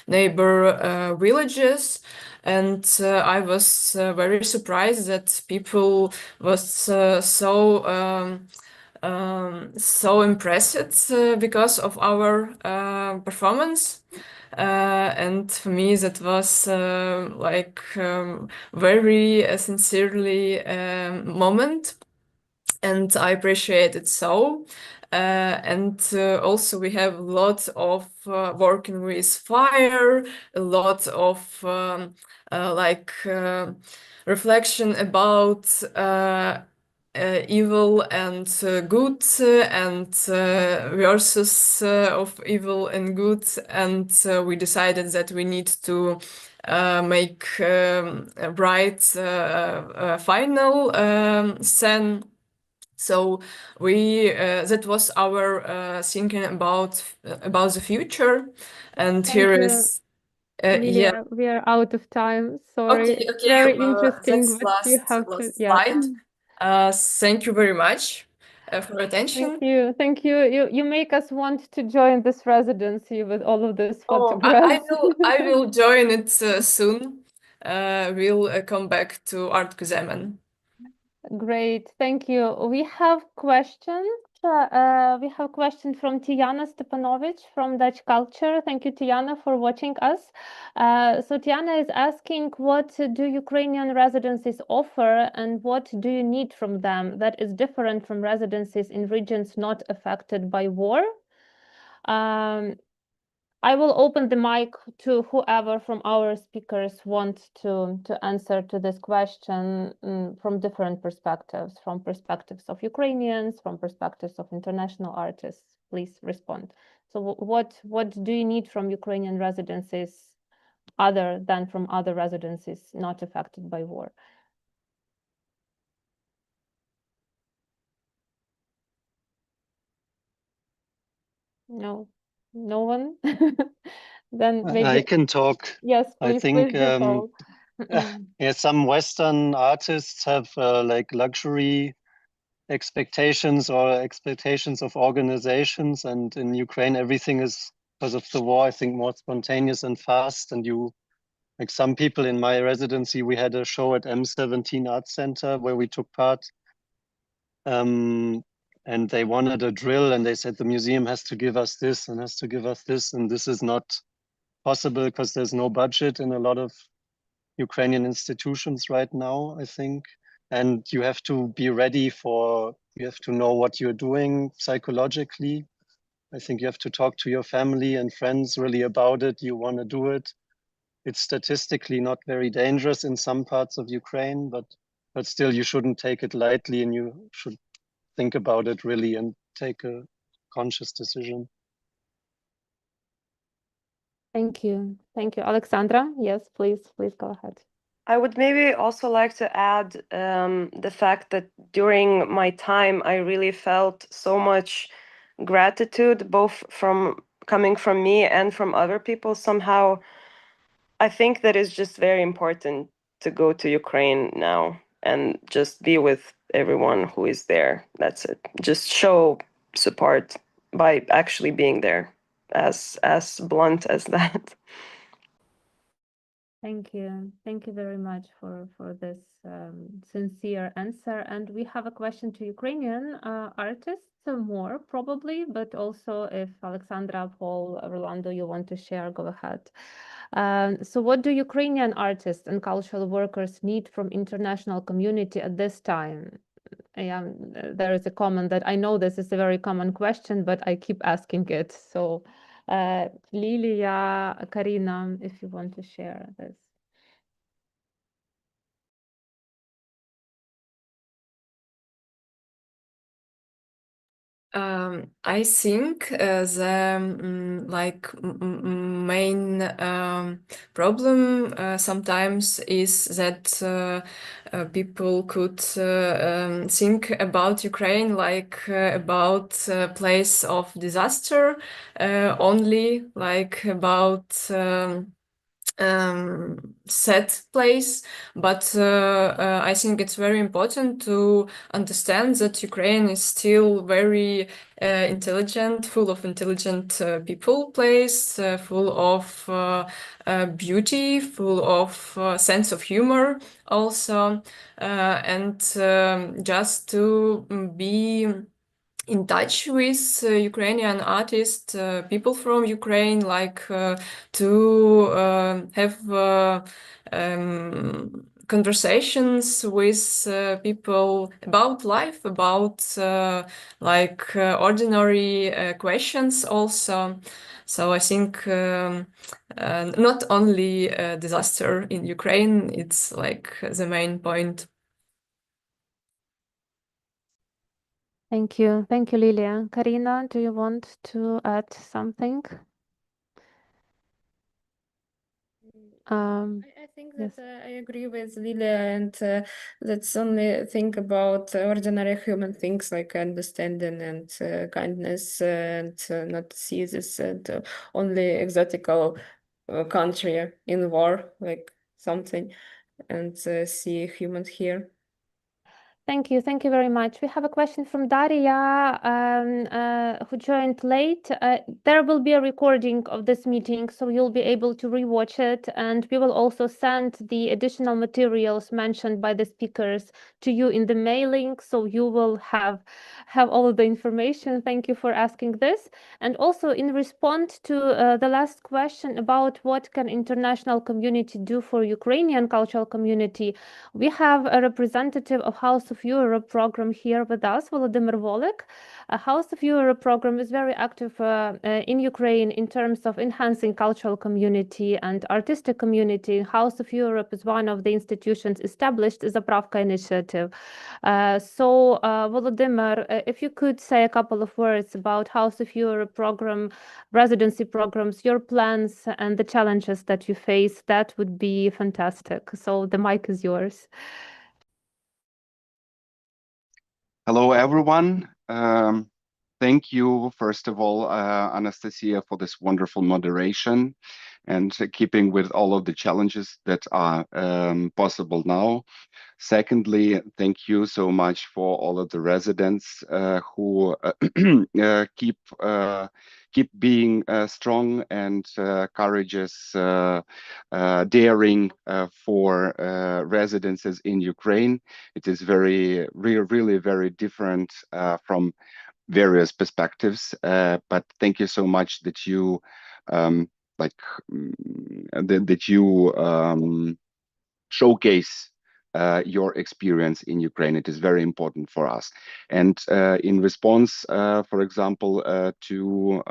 neighbor villages, and I was very surprised that people was so impressed because of our performance. And for me, that was very sincerely moment, and I appreciate it so. And also we have a lot of working with fire, a lot of reflection about evil and good, and versus of evil and good, and we decided that we need to make a bright final scene. So we that was our thinking about the future, and Thank here you. is Lilia, we are out of time. Sorry. Okay, It's very interesting, that's but you have to, last yeah. slide. Thank you very much for attention. Thank you. Thank you. You make us want to join this residency with all of these Oh, photographs. I will join it soon. We'll come back to Art Kuzemen. Great, thank you. We have questions. We have a question from Tiana Stepanovic from Dutch Culture. Thank you, Tiana, for watching us. So Tiana is asking, what do Ukrainian residencies offer, and what do you need from them that is different from residencies in regions not affected by war? I will open the mic to whoever from our speakers want to answer to this question from different perspectives, from perspectives of Ukrainians, from perspectives of international artists. Please respond. So what do you need from Ukrainian residencies other than from other residencies not affected by war? No, no one. Then I maybe, can talk. yes, I please, think please do so. yeah, some Western artists have like luxury expectations or expectations of organizations, and in Ukraine everything is, because of the war, I think more spontaneous and fast. And you, like some people in my residency, we had a show at M17 Art Center where we took part. And they wanted a drill, and they said the museum has to give us this and has to give us this, and this is not possible because there's no budget in a lot of Ukrainian institutions right now, I think. And you have to be ready for, you have to know what you're doing psychologically. I think you have to talk to your family and friends really about it. You want to do it. It's statistically not very dangerous in some parts of Ukraine, but still you shouldn't take it lightly, and you should think about it really and take a conscious decision. Thank you. Thank you. Alexandra, yes, please go ahead. I would maybe also like to add the fact that during my time, I really felt so much gratitude, both from coming from me and from other people. Somehow, I think that is just very important to go to Ukraine now and just be with everyone who is there. That's it. Just show support by actually being there, as blunt as that. Thank you. Thank you very much for this sincere answer. And we have a question to Ukrainian artists, more probably, but also if Alexandra, Paul, Rolando, you want to share, go ahead. So what do Ukrainian artists and cultural workers need from international community at this time? There is a comment that I know this is a very common question, but I keep asking it. So Lilia, Karina, if you want to share this. I think the main problem sometimes is that people could think about Ukraine like about a place of disaster, only like about sad place, but I think it's very important to understand that Ukraine is still very intelligent, full of intelligent people place, full of beauty, full of sense of humor also, and just to be in touch with Ukrainian artists, people from Ukraine, like to have conversations with people about life, about ordinary questions also. So I think not only disaster in Ukraine, it's like the main point. Thank you. Thank you, Lilia. Karina, do you want to add something? I think that I agree with Lilia, and let's only think about ordinary human things like understanding and kindness, and not see this only exotical country in war, like something, and see humans here. Thank you. Thank you very much. We have a question from Daria, who joined late. There will be a recording of this meeting, so you'll be able to rewatch it. And we will also send the additional materials mentioned by the speakers to you in the mailing, so you will have all of the information. Thank you for asking this. And also in response to the last question about what can international community do for Ukrainian cultural community, we have a representative of House of Europe program here with us, Volodymyr Volek. House of Europe program is very active in Ukraine in terms of enhancing cultural community and artistic community. House of Europe is one of the institutions established as a Zapravka initiative. So Volodymyr, if you could say a couple of words about House of Europe program, residency programs, your plans and the challenges that you face, that would be fantastic. So the mic is yours. Hello, everyone. thank you, first of all, Anastasia, for this wonderful moderation and keeping with all of the challenges that are possible now. Secondly, thank you so much for all of the residents who keep being strong and courageous, daring for residences in Ukraine. It is really very different from various perspectives, but thank you so much that you that you showcase your experience in Ukraine. It is very important for us. And in response, for example, to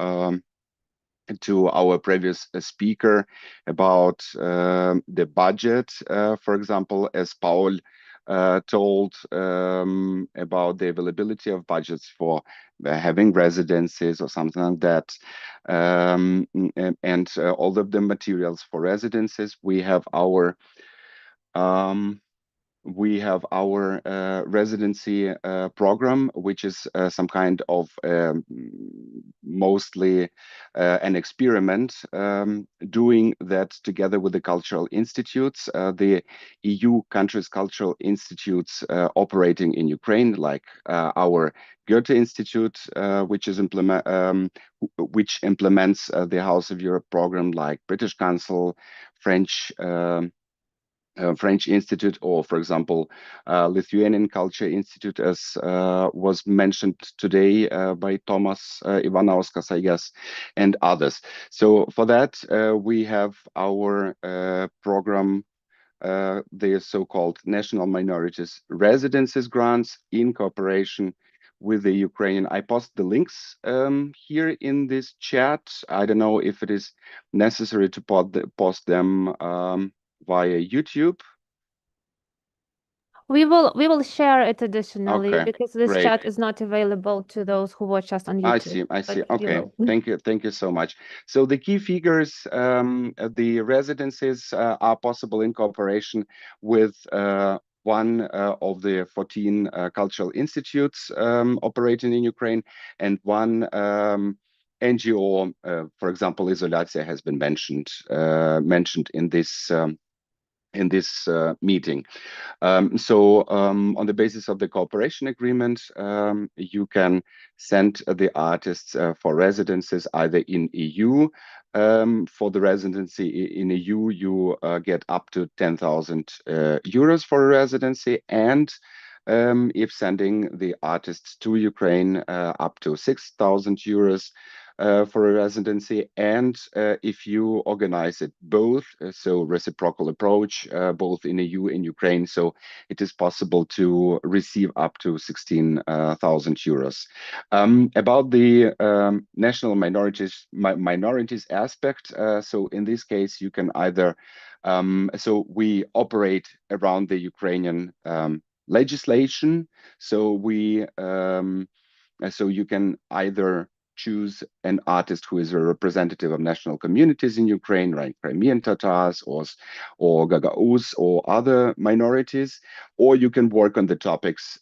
our previous speaker about the budget, for example, as Paul told about the availability of budgets for having residences or something like that, and all of the materials for residences, we have our residency program, which is some kind of mostly an experiment, doing that together with the cultural institutes, the EU countries' cultural institutes operating in Ukraine, like our Goethe Institute, which implements the House of Europe program, like British Council, French Institute, or, for example, Lithuanian Culture Institute, as was mentioned today by Tomas Ivanauskas, I guess, and others. So for that, we have our program, the so-called National Minorities Residences Grants, in cooperation with the Ukrainian. I post the links here in this chat. I don't know if it is necessary to post them via YouTube. We will share it additionally, Okay, because this great. chat is not available to those who watch us on YouTube. I see. but you Okay, will. thank you so much. So the key figures, the residences are possible in cooperation with one of the 14 cultural institutes operating in Ukraine, and one NGO, for example, Izolatia has been mentioned in this meeting. So on the basis of the cooperation agreement, you can send the artists for residences either in EU. For the residency in EU, you get up to 10,000 euros for a residency, and if sending the artists to Ukraine, up to 6,000 euros for a residency. And if you organize it both, so reciprocal approach, both in EU and Ukraine, so it is possible to receive up to 16,000 euros. About the national minorities aspect, so in this case, you can either, so we operate around the Ukrainian legislation, so so you can either choose an artist who is a representative of national communities in Ukraine, like Crimean Tatars or Gagauz or other minorities, or you can work on the topics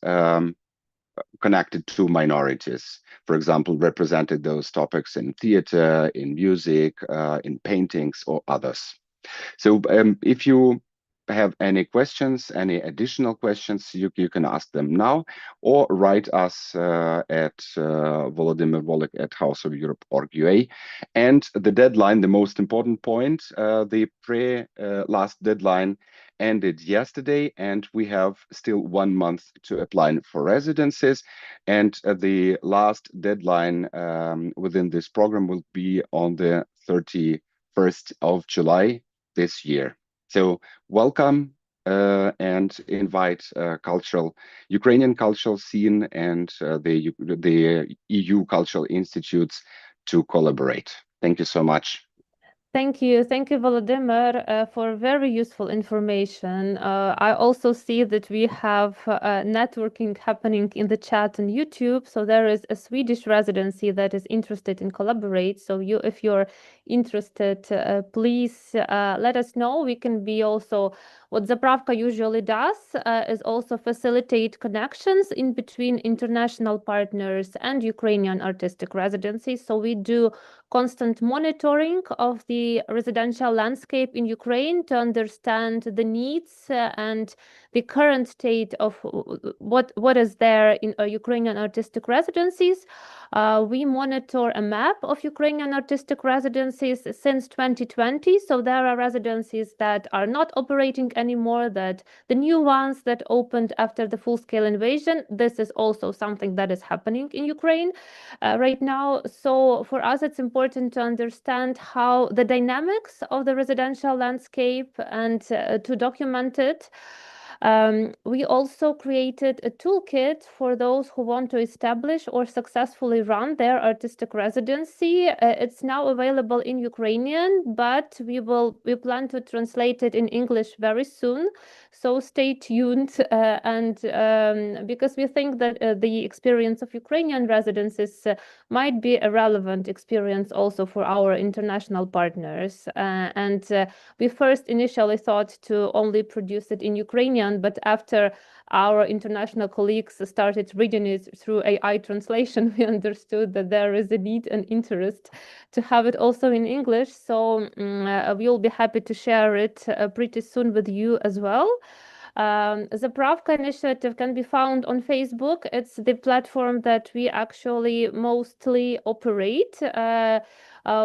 connected to minorities. For example, represented those topics in theater, in music, in paintings, or others. So if you have any questions, any additional questions, you can ask them now, or write us at Volodymyr Volek at houseofeurope.org.ua. And the deadline, the most important point, the last deadline ended yesterday, and we have still 1 month to apply for residences. And the last deadline within this program will be on the 31st of July this year. So welcome and invite Ukrainian cultural scene and the EU cultural institutes to collaborate. Thank you so much. Thank you, Volodymyr, for very useful information. I also see that we have networking happening in the chat on YouTube. So there is a Swedish residency that is interested in collaborate. So if you're interested, please let us know. We can be also, what Zapravka usually does is also facilitate connections in between international partners and Ukrainian artistic residencies. So we do constant monitoring of the residential landscape in Ukraine to understand the needs and the current state of what is there in Ukrainian artistic residencies. We monitor a map of Ukrainian artistic residencies since 2020. So there are residencies that are not operating anymore, that the new ones that opened after the full-scale invasion. This is also something that is happening in Ukraine right now. So for us, it's important to understand how the dynamics of the residential landscape and to document it. We also created a toolkit for those who want to establish or successfully run their artistic residency. It's now available in Ukrainian, but we plan to translate it in English very soon. So stay tuned, and because we think that the experience of Ukrainian residences might be a relevant experience also for our international partners. We first initially thought to only produce it in Ukrainian, but after our international colleagues started reading it through AI translation, we understood that there is a need and interest to have it also in English. So we'll be happy to share it pretty soon with you as well. The Pravka initiative can be found on Facebook. It's the platform that we actually mostly operate.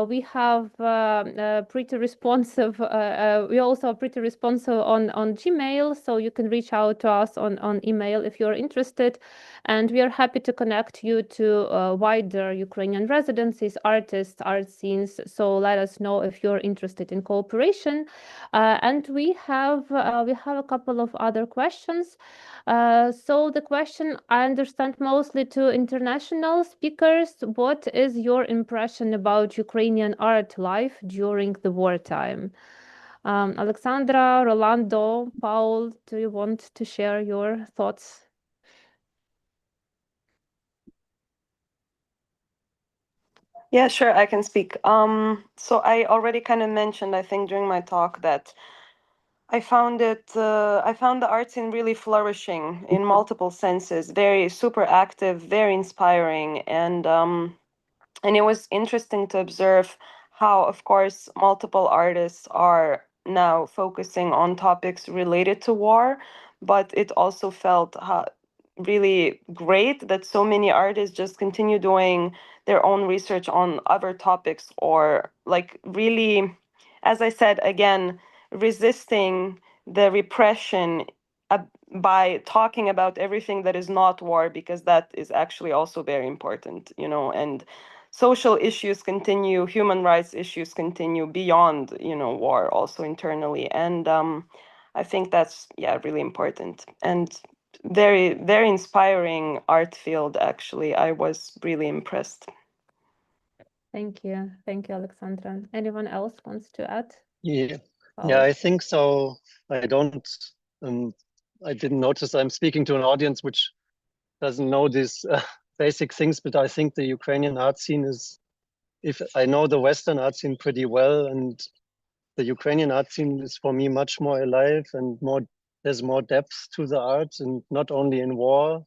We have pretty responsive. We also are pretty responsive on Gmail, so you can reach out to us on email if you're interested. And we are happy to connect you to wider Ukrainian residencies, artists, art scenes. So let us know if you're interested in cooperation. And we have a couple of other questions. So the question, I understand, mostly to international speakers. What is your impression about Ukrainian art life during the wartime? Alexandra, Rolando, Paul, do you want to share your thoughts? Yeah, sure, I can speak. So I already kind of mentioned, I think, during my talk that I found the art scene really flourishing in multiple senses, very super active, very inspiring, and it was interesting to observe how, of course, multiple artists are now focusing on topics related to war, but it also felt really great that so many artists just continue doing their own research on other topics, or like really, as I said again, resisting the repression by talking about everything that is not war, because that is actually also very important, you know, and social issues continue, human rights issues continue beyond, you know, war, also internally. And I think that's, yeah, really important and very, very inspiring art field, actually. I was really impressed. Thank you, Alexandra. Anyone else wants to add? Yeah, Paul? yeah, I think so. I don't, I didn't notice I'm speaking to an audience which doesn't know these basic things, but I think the Ukrainian art scene is, if I know the Western art scene pretty well, and the Ukrainian art scene is for me much more alive and more, there's more depth to the art, and not only in war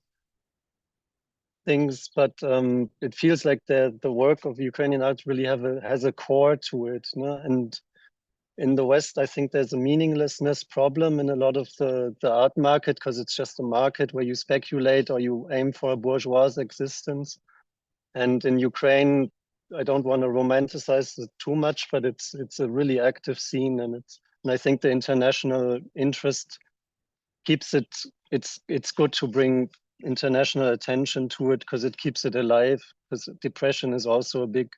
things, but it feels like the work of Ukrainian art really has a core to it, no? And in the West, I think there's a meaninglessness problem in a lot of the art market, because it's just a market where you speculate or you aim for a bourgeois existence. And in Ukraine, I don't want to romanticize it too much, but it's a really active scene, and I think the international interest keeps it. It's good to bring international attention to it, because it keeps it alive. Because depression is also a big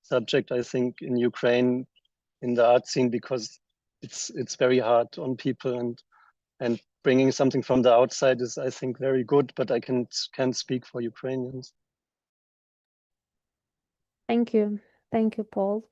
subject, I think, in Ukraine, in the art scene, because it's very hard on people, and bringing something from the outside is, I think, very good. But I can't speak for Ukrainians. Thank you, Paul.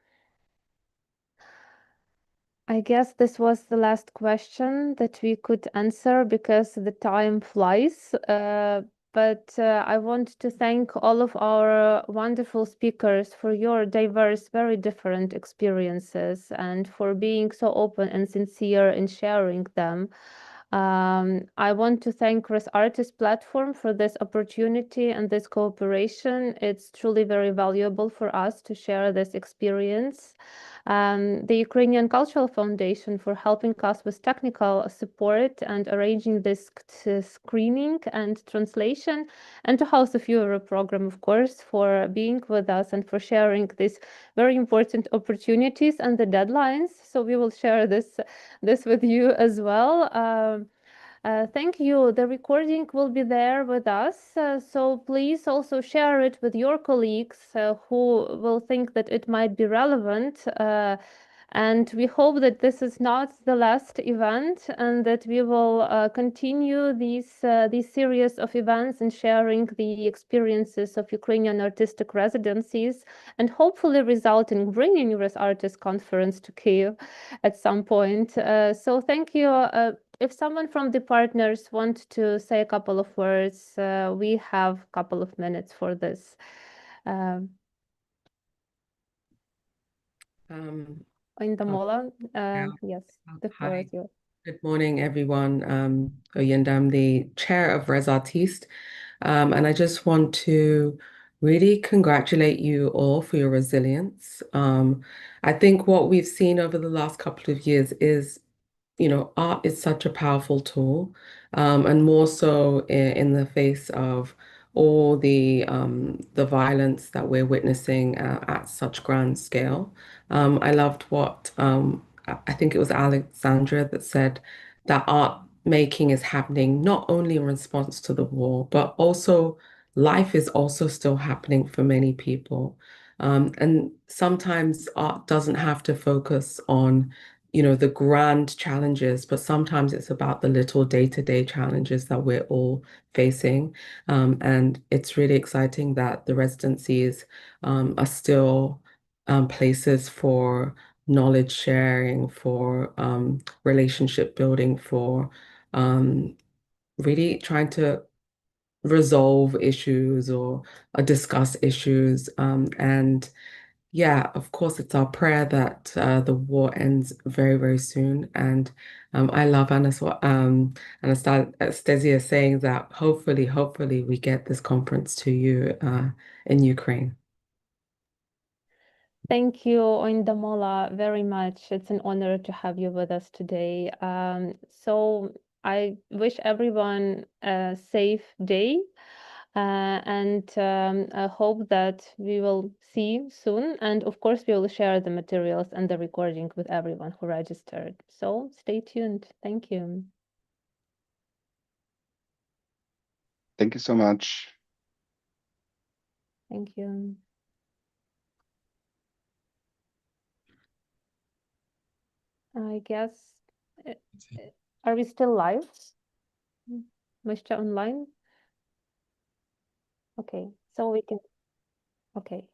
I guess this was the last question that we could answer because the time flies. But I want to thank all of our wonderful speakers for your diverse, very different experiences and for being so open and sincere in sharing them. I want to thank Res Artist Platform for this opportunity and this cooperation. It's truly very valuable for us to share this experience. The Ukrainian Cultural Foundation for helping us with technical support and arranging this screening and translation, and to House of Europe program, of course, for being with us and for sharing these very important opportunities and the deadlines. So we will share this with you as well. Thank you. The recording will be there with us. So please also share it with your colleagues who will think that it might be relevant. And we hope that this is not the last event and that we will continue these series of events and sharing the experiences of Ukrainian artistic residencies and hopefully result in bringing Res Artist Conference to Kyiv at some point. So thank you. If someone from the partners want to say a couple of words, we have a couple of minutes for this. Indamola, yes, the floor is yours. Good morning, everyone. Oyenda, I'm the chair of Res Artiste, and I just want to really congratulate you all for your resilience. I think what we've seen over the last couple of years is, art is such a powerful tool, and more so in the face of all the violence that we're witnessing at such grand scale. I loved what I think it was Alexandra that said that art making is happening not only in response to the war, but also life is also still happening for many people. And sometimes art doesn't have to focus on the grand challenges, but sometimes it's about the little day-to-day challenges that we're all facing. And it's really exciting that the residencies are still places for knowledge sharing, for relationship building, for really trying to resolve issues or discuss issues. And yeah, of course, it's our prayer that the war ends very, very soon. And I love Anastasia saying that hopefully we get this conference to you in Ukraine. Thank you, Indamola, very much. It's an honor to have you with us today. So I wish everyone a safe day. And I hope that we will see you soon. And of course, we will share the materials and the recording with everyone who registered. So stay tuned. Thank you. Thank you so much. Thank you. I guess, are we still live? Mr. Online? Okay, so we can, okay.